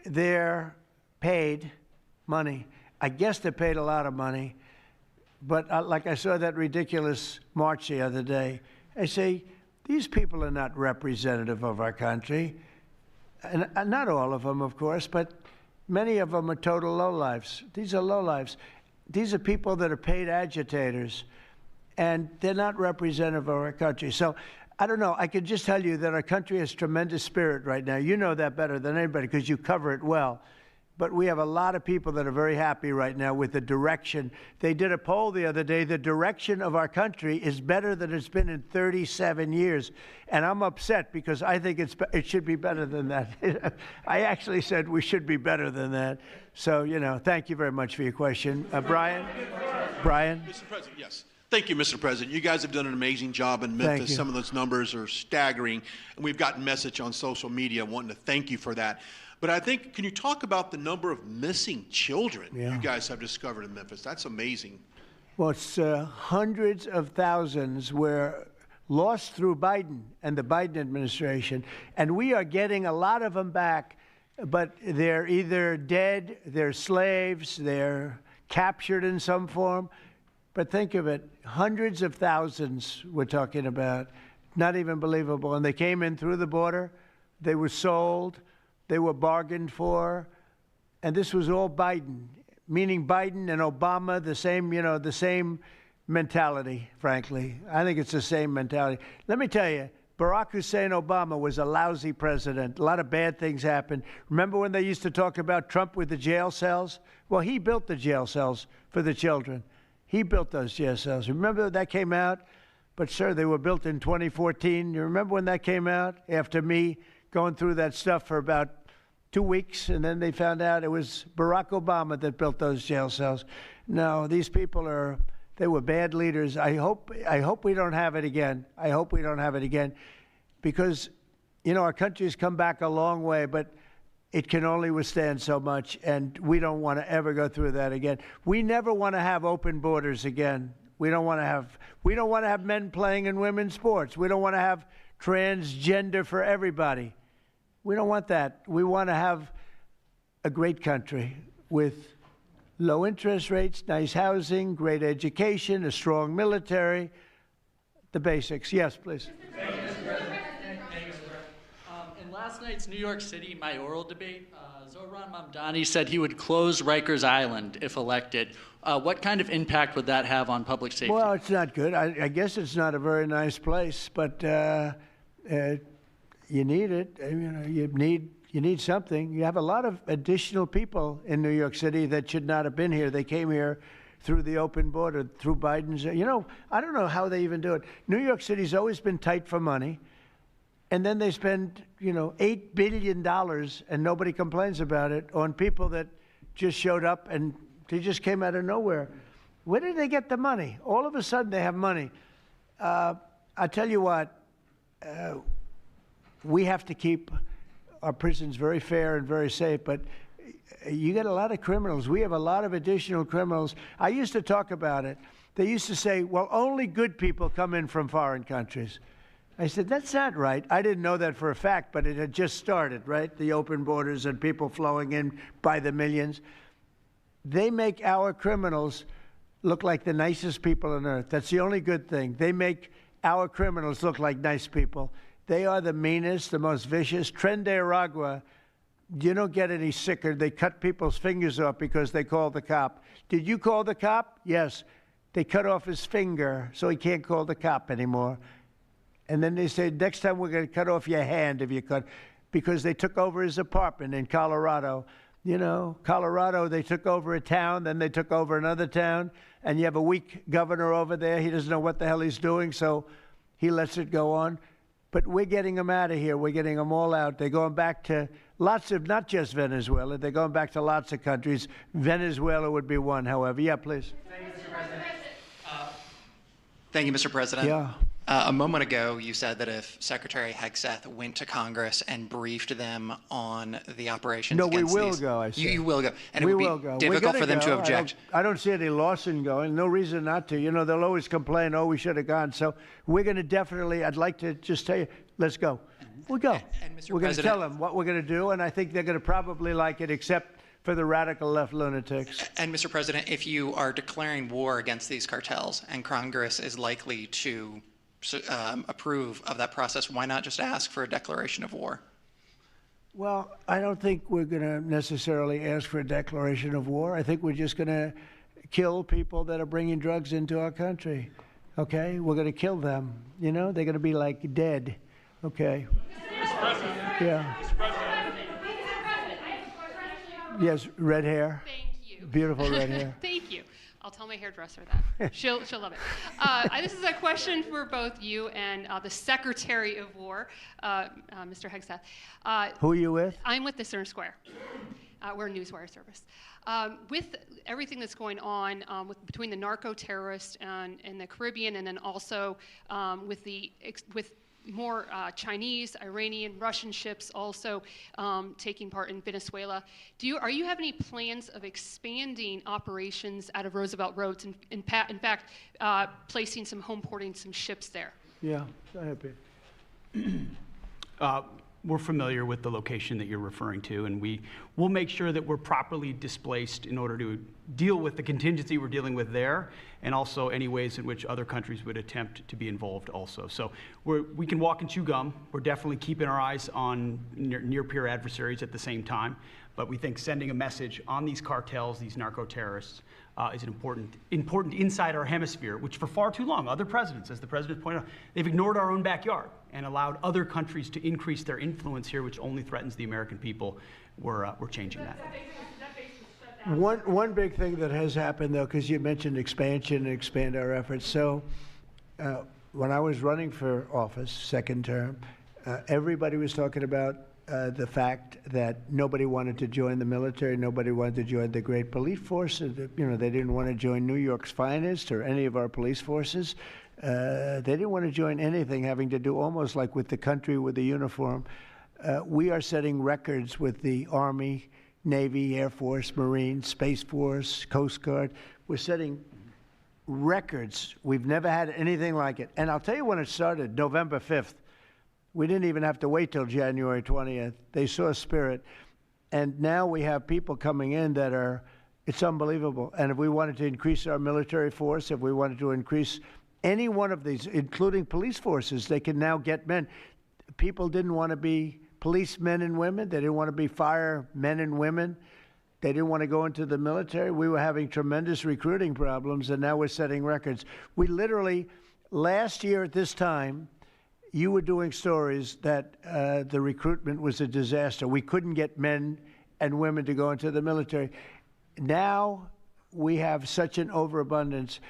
They're paid money. I guess they're paid a lot of money. But like I saw that ridiculous march the other day, I say, these people are not representative of our country. And not all of them, of course, but many of them are total lowlifes. These are lowlifes. These are people that are paid agitators. and they're not representative of our country. So I don't know. I can just tell you that our country has tremendous spirit right now. You know that better than anybody because you cover it well. But we have a lot of people that are very happy right now with the direction. They did a poll the other day. The direction of our country is better than it's been in 37 years. And I'm upset because I think it should be better than that. I actually said we should be better than that. So, you know, thank you very much for your question. Brian? Brian? Mr. President, yes. Thank you, Mr. President. You guys have done an amazing job in Memphis. Some of those numbers are staggering, and we've gotten message on social media wanting to thank you for that. But I think, can you talk about the number of missing children you guys have discovered in Memphis? That's amazing. Well, it's hundreds of thousands were lost through Biden and the Biden administration, and we are getting a lot of them back, but they're either dead, they're slaves, they're captured in some form. But think of it, hundreds of thousands we're talking about, not even believable. And they came in through the border, they were sold, they were bargained for, and this was all Biden, meaning Biden and Obama, the same, you know, the same mentality, frankly. I think it's the same mentality. Let me tell you, Barack Hussein Obama was a lousy president. A lot of bad things happened. Remember when they used to talk about Trump with the jail cells? Well, he built the jail cells for the children. He built those jail cells. Remember that came out? But, sir, they were built in 2014. You remember when that came out? After me going through that stuff for about 2 weeks, and then they found out it was Barack Obama that built those jail cells. No, these people they were bad leaders. I hope we don't have it again. I hope we don't have it again because, you know, our country's come back a long way, but it can only withstand so much, and we don't want to ever go through that again. We never want to have open borders again. We don't want to have men playing in women's sports. We don't want to have transgender for everybody. We don't want that. We want to have a great country with low interest rates, nice housing, great education, a strong military, the basics. Yes, please. In last night's New York City mayoral debate, Zohran Mamdani said he would close Rikers Island if elected. What kind of impact would that have on public safety? Well, it's not good. I guess it's not a very nice place, but you need it. You know, you need something. You have a lot of additional people in New York City that should not have been here. They came here through the open border, through Biden's. You know, I don't know how they even do it. New York City's always been tight for money. And then they spend, you know, $8 billion, and nobody complains about it, on people that just showed up and they just came out of nowhere. Where did they get the money? All of a sudden they have money. I tell you what, we have to keep our prisons very fair and very safe, but you get a lot of criminals. We have a lot of additional criminals. I used to talk about it. They used to say, well, only good people come in from foreign countries. I said, that's not right. I didn't know that for a fact, but it had just started, right? The open borders and people flowing in by the millions. They make our criminals look like the nicest people on earth. That's the only good thing. They make our criminals look like nice people. They are the meanest, the most vicious. Tren de Aragua, you don't get any sicker. They cut people's fingers off because they called the cop. Did you call the cop? Yes. They cut off his finger so he can't call the cop anymore. And then they said, next time we're going to cut off your hand if you cut, because they took over his apartment in Colorado. You know, Colorado, they took over a town, then they took over another town, and you have a weak governor over there. He doesn't know what the hell he's doing, so he lets it go on. But we're getting them out of here. We're getting them all out. They're going back to lots of, not just Venezuela, they're going back to lots of countries. Venezuela would be one, however. Yeah, please. Thank you, Mr. President. Yeah. A moment ago, you said that if Secretary Hegseth went to Congress and briefed them on the operations against we will go, I said. You will go. And we it would will be go. difficult for them to object. I don't see any loss in going. No reason not to. You know, they'll always complain, oh, we should have gone. So we're going to definitely, I'd like to just tell you, let's go. We'll go. And Mr. We're going to President, tell them what we're going to do, and I think they're going to probably like it, except for the radical left lunatics. And Mr. President, if you are declaring war against these cartels and Congress is likely to approve of that process, why not just ask for a declaration of war? Well, I don't think we're going to necessarily ask for a declaration of war. I think we're just going to kill people that are bringing drugs into our country. Okay, we're going to kill them. You know, they're going to be like dead. Okay. Yeah. Yes, red hair. Thank you. Beautiful red hair. Thank you. I'll tell my hairdresser that. She'll love it. This is a question for both you and the Secretary of War, Mr. Hegseth. Who are you with? I'm with the Center Square. We're a newswire service. With everything that's going on between the narco-terrorists in the Caribbean, and then also with more Chinese, Iranian, Russian ships also taking part in Venezuela. Are you have any plans of expanding operations out of Roosevelt Roads, and in fact, placing home porting some ships there? Yeah, go ahead, Pete. We're familiar with the location that you're referring to, and we'll make sure that we're properly displaced in order to deal with the contingency we're dealing with there, and also any ways in which other countries would attempt to be involved also. So we can walk and chew gum. We're definitely keeping our eyes on near-peer adversaries at the same time, but we think sending a message on these cartels, these narco-terrorists, is an important inside our hemisphere, which for far too long, other presidents, as the president pointed out, they've ignored our own backyard and allowed other countries to increase their influence here, which only threatens the American people. We're changing that. One big thing that has happened, though, because you mentioned expansion and expand our efforts. So when I was running for office, second term, everybody was talking about the fact that nobody wanted to join the military, nobody wanted to join the great police force. You know, they didn't want to join New York's finest or any of our police forces. They didn't want to join anything having to do almost like with the country with the uniform. We are setting records with the Army, Navy, Air Force, Marines, Space Force, Coast Guard. We're setting records. We've never had anything like it. And I'll tell you when it started, November 5th. We didn't even have to wait till January 20th. They saw spirit. And now we have people coming in that are, it's unbelievable. And if we wanted to increase our military force, if we wanted to increase any one of these, including police forces, they can now get men. People didn't want to be policemen and women. They didn't want to be firemen and women. They didn't want to go into the military. We were having tremendous recruiting problems, and now we're setting records. We literally, last year at this time, you were doing stories that the recruitment was a disaster. We couldn't get men and women to go into the military. Now we have such an overabundance.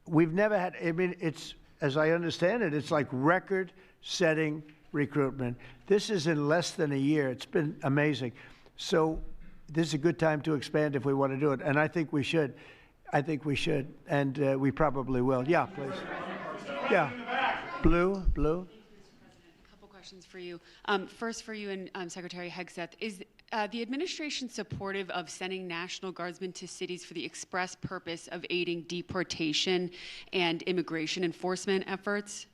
We've never had, I mean, it's, as I understand it, it's like record-setting recruitment. This is in less than a year. It's been amazing. So this is a good time to expand if we want to do it. And I think we should. I think we should. And we probably will. Yeah, please. Yeah. Blue. A couple questions for you. First for you and Secretary Hegseth. Is the administration supportive of sending National Guardsmen to cities for the express purpose of aiding deportation and immigration enforcement efforts?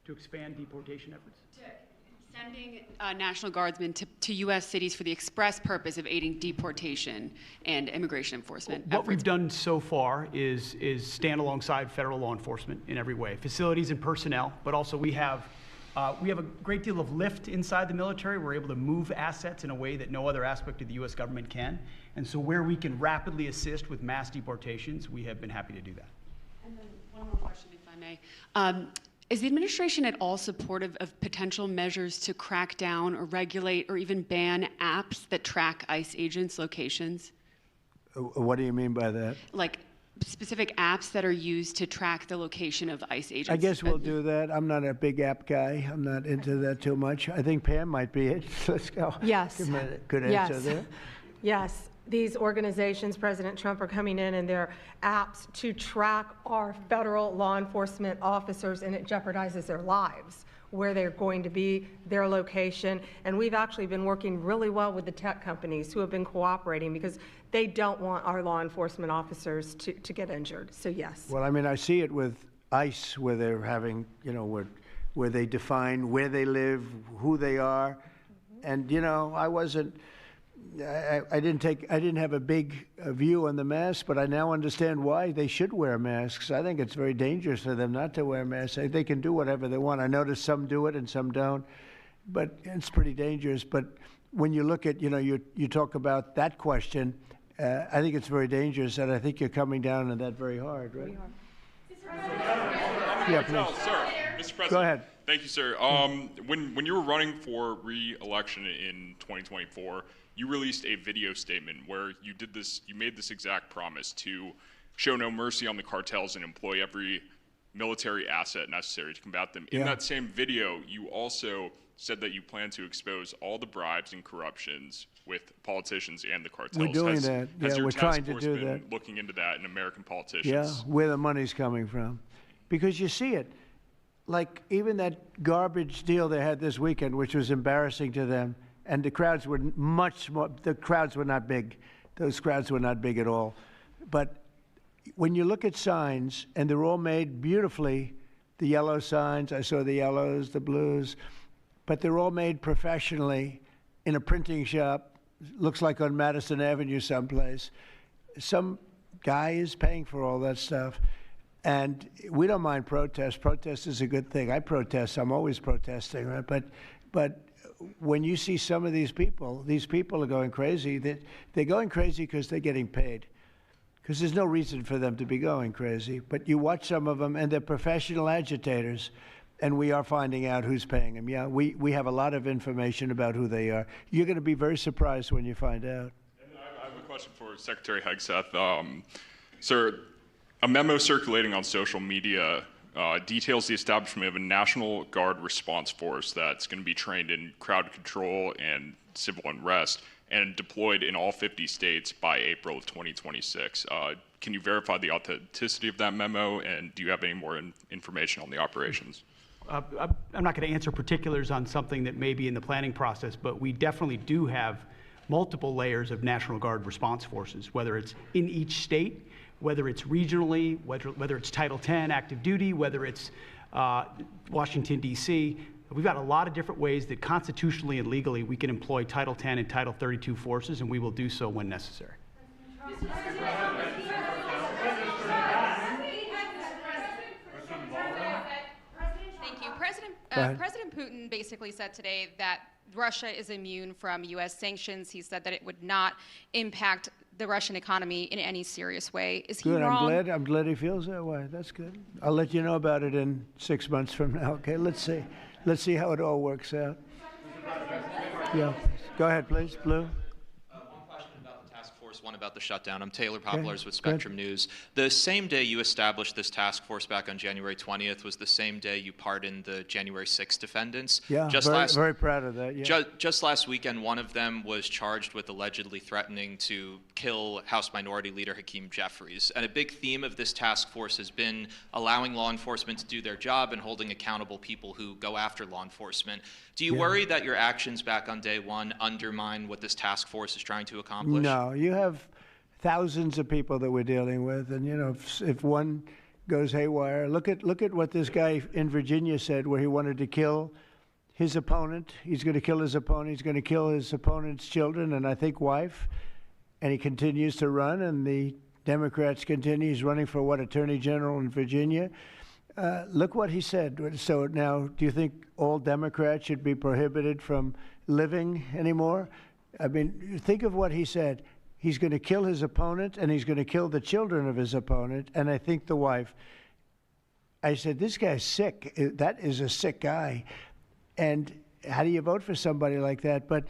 To expand deportation efforts? Sending National Guardsmen to U.S. cities for the express purpose of aiding deportation and immigration enforcement efforts. What we've done so far is stand alongside federal law enforcement in every way, facilities and personnel, but also we have a great deal of lift inside the military. We're able to move assets in a way that no other aspect of the U.S. government can. And so where we can rapidly assist with mass deportations, we have been happy to do that. And then one more question, if I may. Is the administration at all supportive of potential measures to crack down or regulate or even ban apps that track ICE agents' locations? What do you mean by that? Like specific apps that are used to track the location of ICE agents? I guess we'll do that. I'm not a big app guy. I'm not into that too much. I think Pam might be it. Let's go. Yes. Good answer there. Yes. These organizations, President Trump, are coming in and their apps to track our federal law enforcement officers, and it jeopardizes their lives, where they're going to be, their location. And we've actually been working really well with the tech companies who have been cooperating because they don't want our law enforcement officers to get injured. So yes. Well, I mean, I see it with ICE, where they're having, you know, where they define where they live, who they are. And, you know, I didn't have a big view on the mask, but I now understand why they should wear masks. I think it's very dangerous for them not to wear masks. They can do whatever they want. I notice some do it and some don't, but it's pretty dangerous. But when you look at, you know, you talk about that question, I think it's very dangerous, and I think you're coming down on that very hard, right? We are. Yeah, please. Sir, Mr. President. Go ahead. Thank you, sir. When you were running for re-election in 2024, you released a video statement where you made this exact promise to show no mercy on the cartels and employ every military asset necessary to combat them. In that same video, you also said that you plan to expose all the bribes and corruptions with politicians and the cartels. We're doing that. Has your we're task trying to force do been that. looking into that in American politicians? Yeah, where the money's coming from. Because you see it. Like even that garbage deal they had this weekend, which was embarrassing to them, and the crowds were much more, the crowds were not big. Those crowds were not big at all. But when you look at signs, and they're all made beautifully, the yellow signs, I saw the yellows, the blues, but they're all made professionally in a printing shop, looks like on Madison Avenue someplace. Some guy is paying for all that stuff. And we don't mind protest. Protest is a good thing. I protest. I'm always protesting, right? But when you see some of these people are going crazy. They're going crazy because they're getting paid. Because there's no reason for them to be going crazy. But you watch some of them, and they're professional agitators, and we are finding out who's paying them. Yeah, we have a lot of information about who they are. You're going to be very surprised when you find out. And I have a question for Secretary Hegseth. Sir, a memo circulating on social media details the establishment of a National Guard response force that's going to be trained in crowd control and civil unrest and deployed in all 50 states by April of 2026. Can you verify the authenticity of that memo, and do you have any more information on the operations? I'm not going to answer particulars on something that may be in the planning process, but we definitely do have multiple layers of National Guard response forces, whether it's in each state, whether it's regionally, whether it's Title 10 active duty, whether it's Washington, D.C. We've got a lot of different ways that constitutionally and legally we can employ Title 10 and Title 32 forces, and we will do so when necessary. Thank you. President Putin basically said today that Russia is immune from U.S. sanctions. He said that it would not impact the Russian economy in any serious way. Is he Good. wrong? I'm glad he feels that way. That's good. I'll let you know about it in 6 months from now. Okay. Let's see how it all works out. Yeah. Go ahead, please. Blue. One about the shutdown. I'm Taylor Poplars with Spectrum News. The same day you established this task force back on January 20th was the same day you pardoned the January 6th defendants. Yeah, very proud of that. Yeah. Just last weekend, one of them was charged with allegedly threatening to kill House Minority Leader Hakeem Jeffries. And a big theme of this task force has been allowing law enforcement to do their job and holding accountable people who go after law enforcement. Do you worry that your actions back on day one undermine what this task force is trying to accomplish? No, you have thousands of people that we're dealing with, and if one goes haywire, look at what this guy in Virginia said, where he wanted to kill his opponent. He's going to kill his opponent. He's going to kill his opponent's children and I think wife, and he continues to run. And the Democrats continue. He's running for Attorney General in Virginia. Look what he said. So now, do you think all Democrats should be prohibited from living anymore? I mean, think of what he said. He's going to kill his opponent, and he's going to kill the children of his opponent, and I think the wife. I said, this guy's sick. That is a sick guy. And how do you vote for somebody like that? But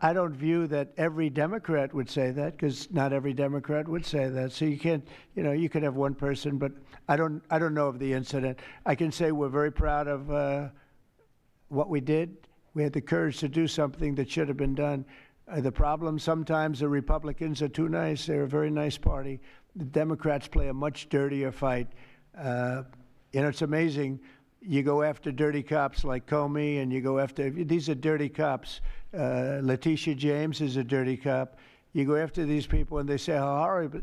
I don't view that every Democrat would say that, because not every Democrat would say that. So you can't, you could have one person, but I don't know of the incident. I can say we're very proud of what we did. We had the courage to do something that should have been done. The problem, sometimes the Republicans are too nice. They're a very nice party. The Democrats play a much dirtier fight. It's amazing. You go after dirty cops like Comey, and you go after, these are dirty cops. Letitia James is a dirty cop. You go after these people, and they say how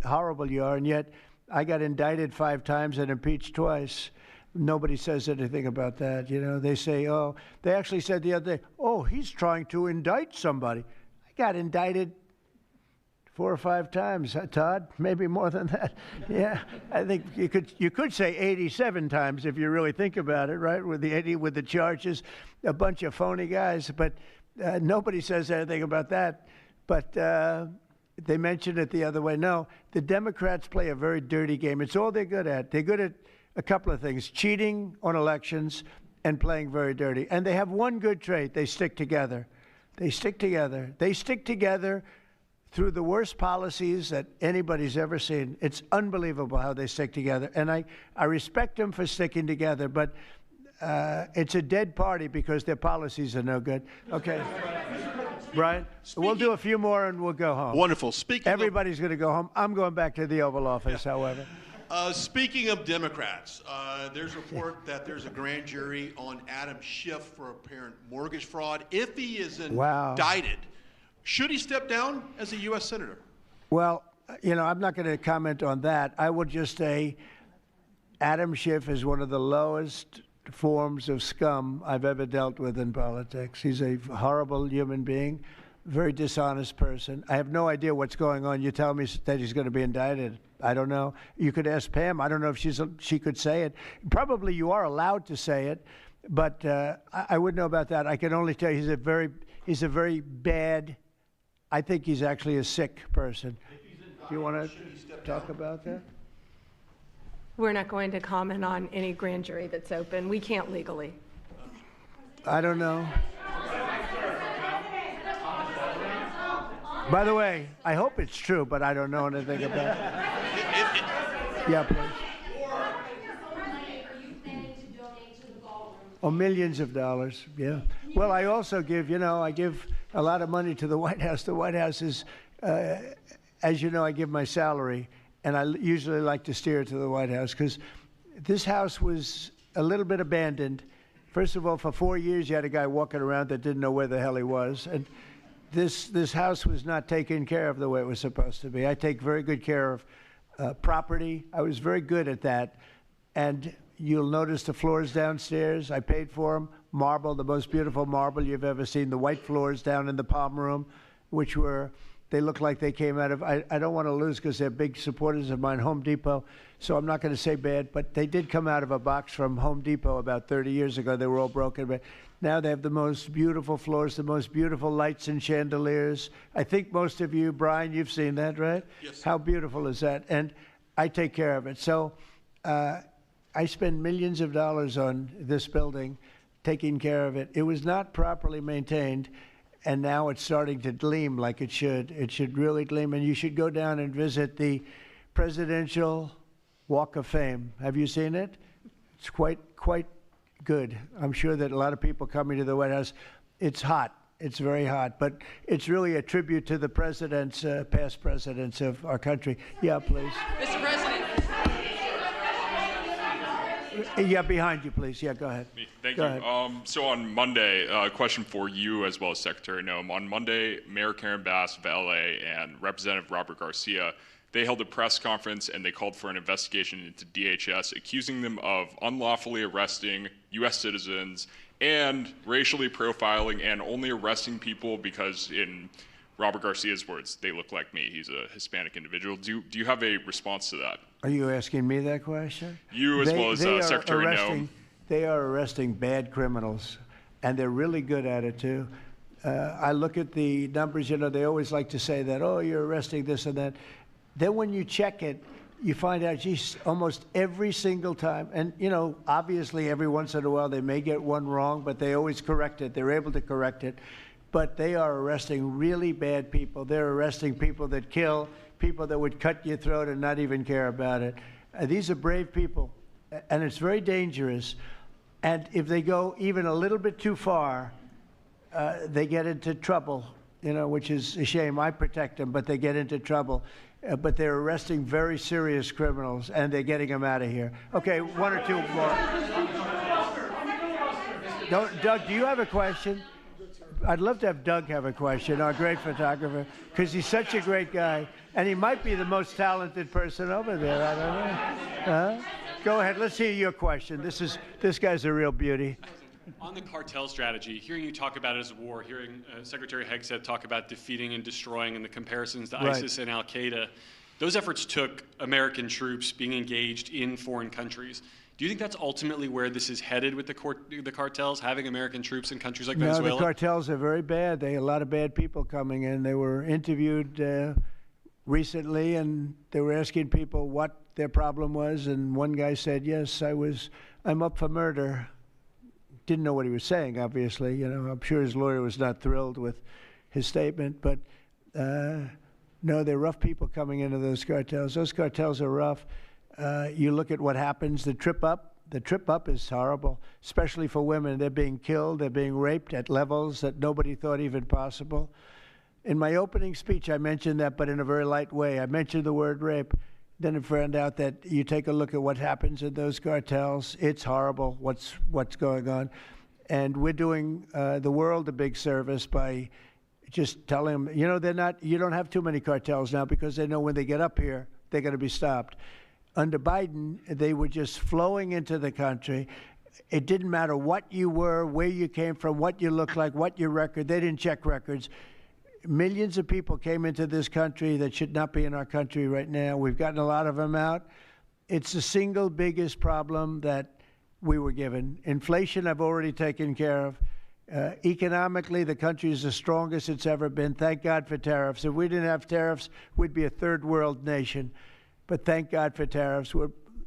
horrible you are, and yet I got indicted 5 times and impeached twice. Nobody says anything about that. They say, they actually said the other day, he's trying to indict somebody. I got indicted 4 or 5 times, Todd, maybe more than that. Yeah, I think you could say 87 times if you really think about it, right? With the charges, a bunch of phony guys, but nobody says anything about that. But they mentioned it the other way. No, the Democrats play a very dirty game. It's all they're good at. They're good at a couple of things: cheating on elections and playing very dirty. And they have one good trait: they stick together. They stick together. They stick together through the worst policies that anybody's ever seen. It's unbelievable how they stick together. And I respect them for sticking together, but it's a dead party because their policies are no good. Okay. Brian, we'll do a few more and we'll go home. Wonderful. Everybody's going to go home. I'm going back to the Oval Office, however. Speaking of Democrats, there's a report that there's a grand jury on Adam Schiff for apparent mortgage fraud. If he is indicted, should he step down as a U.S. Senator? Well, I'm not going to comment on that. I will just say Adam Schiff is one of the lowest forms of scum I've ever dealt with in politics. He's a horrible human being, very dishonest person. I have no idea what's going on. You tell me that he's going to be indicted. I don't know. You could ask Pam. I don't know if she could say it. Probably you are allowed to say it, but I wouldn't know about that. I can only tell you he's a very bad. I think he's actually a sick person. Do you want to talk about that? We're not going to comment on any grand jury that's open. We can't legally. I don't know. By the way, I hope it's true, but I don't know anything about it. Yeah, please. Oh, millions of dollars, yeah. Well, I also give, I give a lot of money to the White House. The White House is, as you know, I give my salary, and I usually like to steer it to the White House because this house was a little bit abandoned. First of all, for 4 years, you had a guy walking around that didn't know where the hell he was. And this house was not taken care of the way it was supposed to be. I take very good care of property. I was very good at that. And you'll notice the floors downstairs. I paid for them. Marble, the most beautiful marble you've ever seen. The white floors down in the palm room, which they look like they came out of, I don't want to lose because they're big supporters of mine, Home Depot, so I'm not going to say bad, but they did come out of a box from Home Depot about 30 years ago. They were all broken, but now they have the most beautiful floors, the most beautiful lights and chandeliers. I think most of you, Brian, you've seen that, right? Yes. How beautiful is that? And I take care of it. So I spend millions of dollars on this building, taking care of it. It was not properly maintained. And now it's starting to gleam like it should. It should really gleam. And you should go down and visit the Presidential Walk of Fame. Have you seen it? It's quite good. I'm sure that a lot of people coming to the White House, it's hot. It's very hot. But it's really a tribute to the presidents, past presidents of our country. Yeah, please. Mr. President. Yeah, behind you, please. Yeah, go ahead. Thank you. So on Monday, a question for you as well as Secretary Noem. On Monday, Mayor Karen Bass of LA and Representative Robert Garcia, they held a press conference and they called for an investigation into DHS, accusing them of unlawfully arresting U.S. citizens and racially profiling and only arresting people because, in Robert Garcia's words, they look like me. He's a Hispanic individual. Do you have a response to that? Are you asking me that question? You as well as Secretary Noem. They are arresting bad criminals, and they're really good at it, too. I look at the numbers, they always like to say that, oh, you're arresting this and that. Then when you check it, you find out, geez, almost every single time, and, obviously every once in a while they may get one wrong, but they always correct it. They're able to correct it. But they are arresting really bad people. They're arresting people that kill, people that would cut your throat and not even care about it. These are brave people, and it's very dangerous. And if they go even a little bit too far, they get into trouble, which is a shame. I protect them, but they get into trouble. But they're arresting very serious criminals, and they're getting them out of here. Okay, one or two more. Doug, do you have a question? I'd love to have Doug have a question, our great photographer, because he's such a great guy. And he might be the most talented person over there. I don't know. Go ahead. Let's hear your question. This guy's a real beauty. On the cartel strategy, hearing you talk about it as a war, hearing Secretary Hegseth talk about defeating and destroying and the comparisons to ISIS and Al-Qaeda, those efforts took American troops being engaged in foreign countries. Do you think that's ultimately where this is headed with the cartels, having American troops in countries like Venezuela? No, the cartels are very bad. They have a lot of bad people coming in. They were interviewed recently, and they were asking people what their problem was, and one guy said, yes, I'm up for murder. Didn't know what he was saying, obviously. You know, I'm sure his lawyer was not thrilled with his statement, but no, they're rough people coming into those cartels. Those cartels are rough. You look at what happens, the trip up is horrible, especially for women. They're being killed, they're being raped at levels that nobody thought even possible. In my opening speech, I mentioned that, but in a very light way. I mentioned the word rape. Then I found out that you take a look at what happens in those cartels. It's horrible what's going on. And we're doing the world a big service by just telling them, you know, you don't have too many cartels now because they know when they get up here, they're going to be stopped. Under Biden, they were just flowing into the country. It didn't matter what you were, where you came from, what you looked like, what your record. They didn't check records. Millions of people came into this country that should not be in our country right now. We've gotten a lot of them out. It's the single biggest problem that we were given. Inflation, I've already taken care of. Economically, the country is the strongest it's ever been. Thank God for tariffs. If we didn't have tariffs, we'd be a third world nation. But thank God for tariffs.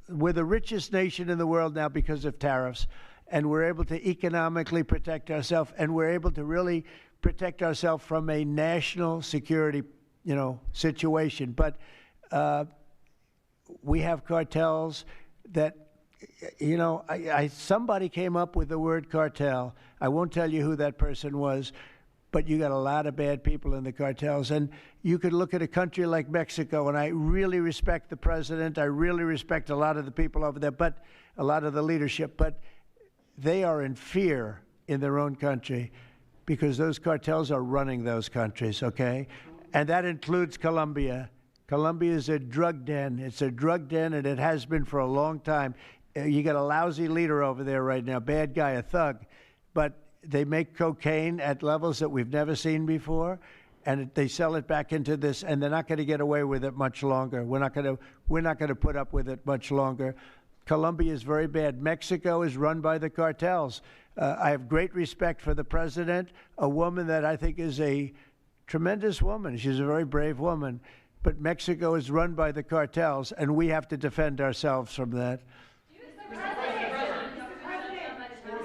We're the richest nation in the world now because of tariffs. And we're able to economically protect ourselves, and we're able to really protect ourselves from a national security, situation. But we have cartels that, somebody came up with the word cartel. I won't tell you who that person was, but you got a lot of bad people in the cartels. And you could look at a country like Mexico, and I really respect the president. I really respect a lot of the people over there, but a lot of the leadership. But they are in fear in their own country because those cartels are running those countries, okay? And that includes Colombia. Colombia is a drug den. It's a drug den, and it has been for a long time. You got a lousy leader over there right now, bad guy, a thug. But they make cocaine at levels that we've never seen before, and they sell it back into this, and they're not going to get away with it much longer. We're not going to put up with it much longer. Colombia is very bad. Mexico is run by the cartels. I have great respect for the president, a woman that I think is a tremendous woman. She's a very brave woman. But Mexico is run by the cartels, and we have to defend ourselves from that.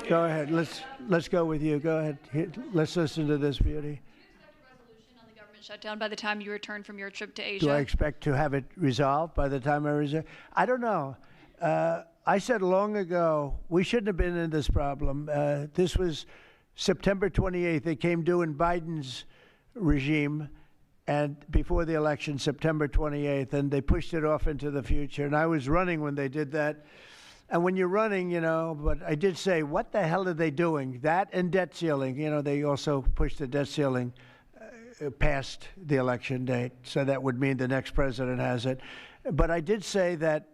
Go ahead. Let's go with you. Go ahead. Let's listen to this beauty. Shutdown by the time you return from your trip to Asia? Do I expect to have it resolved by the time I return? I don't know. I said long ago we shouldn't have been in this problem. This was September 28th. It came due in Biden's regime, and before the election, September 28th, and they pushed it off into the future. And I was running when they did that. And when you're running, but I did say, what the hell are they doing? That and debt ceiling. They also pushed the debt ceiling past the election date, so that would mean the next president has it. But I did say that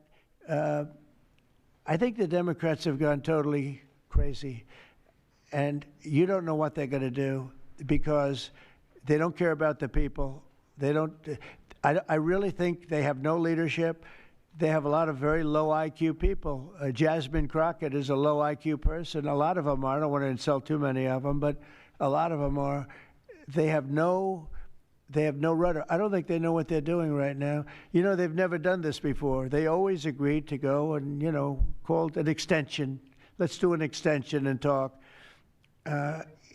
I think the Democrats have gone totally crazy, and you don't know what they're going to do because they don't care about the people. They don't. I really think they have no leadership. They have a lot of very low IQ people. Jasmine Crockett is a low IQ person. A lot of them are. I don't want to insult too many of them, but a lot of them are. They have no rudder. I don't think they know what they're doing right now. They've never done this before. They always agreed to go and, called an extension. Let's do an extension and talk.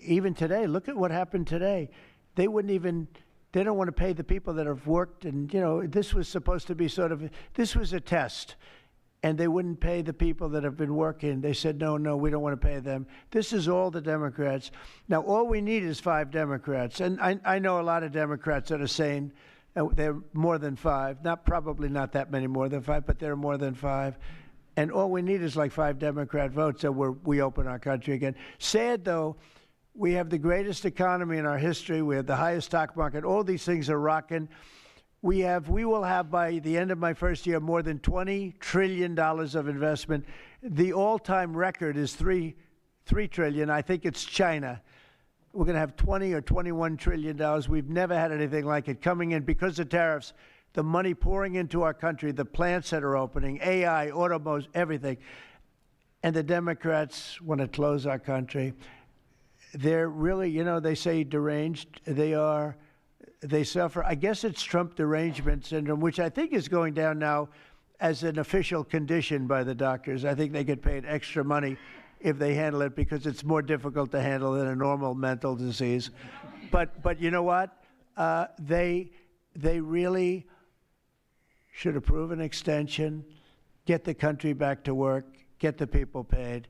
Even today, look at what happened today. They don't want to pay the people that have worked. And, this was supposed to be this was a test. And they wouldn't pay the people that have been working. They said, no, we don't want to pay them. This is all the Democrats. Now, all we need is 5 Democrats. And I know a lot of Democrats that are saying they're more than 5. Probably not that many more than 5, but they're more than 5. And all we need is like 5 Democrat votes so we open our country again. Sad, though, we have the greatest economy in our history. We have the highest stock market. All these things are rocking. We will have, by the end of my first year, more than $20 trillion of investment. The all-time record is $3 trillion. I think it's China. We're going to have $20 or $21 trillion. We've never had anything like it coming in because of tariffs. The money pouring into our country, the plants that are opening, AI, automobiles, everything. And the Democrats want to close our country. They're really, they say deranged. They suffer. I guess it's Trump derangement syndrome, which I think is going down now as an official condition by the doctors. I think they get paid extra money if they handle it because it's more difficult to handle than a normal mental disease. But you know what? They really should approve an extension, get the country back to work, get the people paid.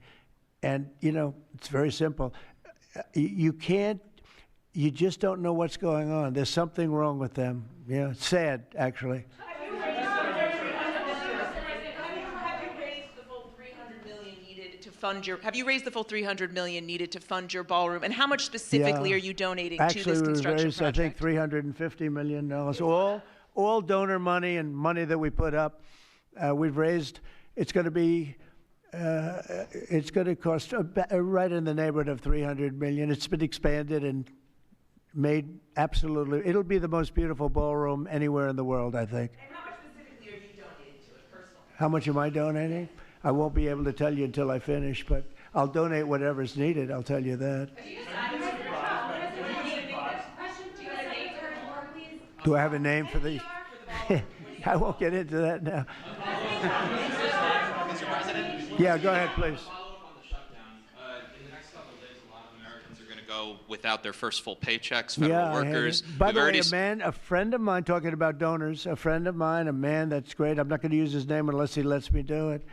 And, you know, it's very simple. You just don't know what's going on. There's something wrong with them. Yeah, it's sad, actually. Have you raised the full $300 million needed to fund your? Have you raised the full $300 million needed to fund your ballroom? And how much specifically are you donating to this construction raised, project? I think $350 million. All donor money and money that we put up. We've raised. It's going to be. It's going to cost right in the neighborhood of $300 million. It's been expanded and made absolutely. It'll be the most beautiful ballroom anywhere in the world, I think. And how much specifically are you donating to it personally? How much am I donating? I won't be able to tell you until I finish, but I'll donate whatever's needed. I'll tell you that. Do I have a name for the? I won't get into that now. Yeah, go ahead, please. In the next couple of days, a lot of Americans are going to go without their first full paychecks. Federal workers. By the way, a friend of mine, talking about donors, a friend of mine, a man that's great. I'm not going to use his name unless he lets me do it.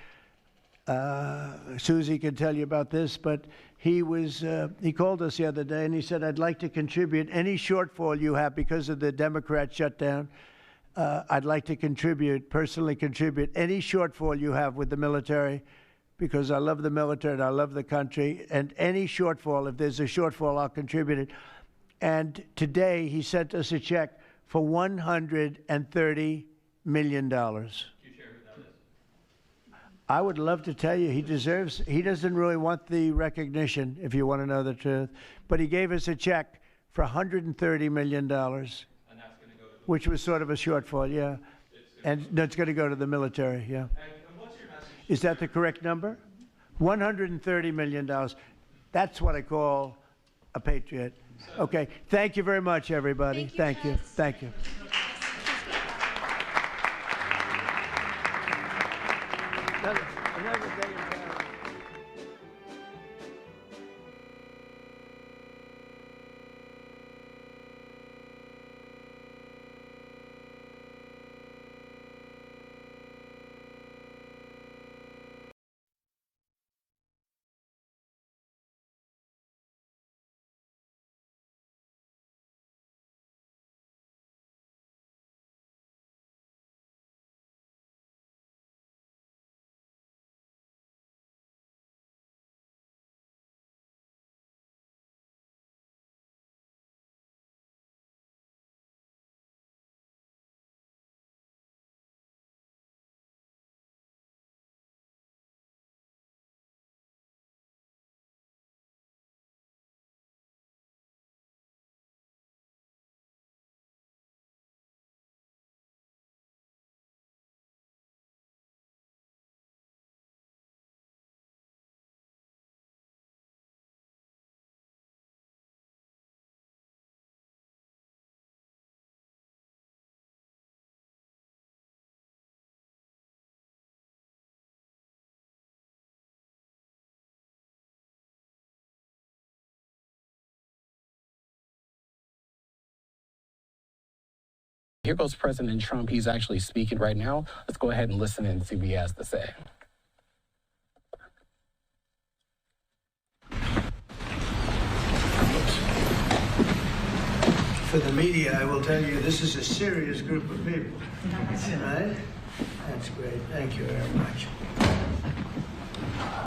Susie can tell you about this, but he called us the other day and he said, I'd like to contribute any shortfall you have because of the Democrat shutdown. I'd like to personally contribute any shortfall you have with the military because I love the military and I love the country. And any shortfall, if there's a shortfall, I'll contribute it. And today he sent us a check for $130 million. I would love to tell you he doesn't really want the recognition, if you want to know the truth, but he gave us a check for $130 million, which was sort of a shortfall, yeah. And that's going to go to the military, yeah. Is that the correct number? $130 million. That's what I call a patriot. Okay, thank you very much, everybody. Thank you. Thank you. Another day in Paris. Here goes President Trump. He's actually speaking right now. Let's go ahead and listen and see what he has to say. For the media, I will tell you, this is a serious group of people. Right? That's great. Thank you very much.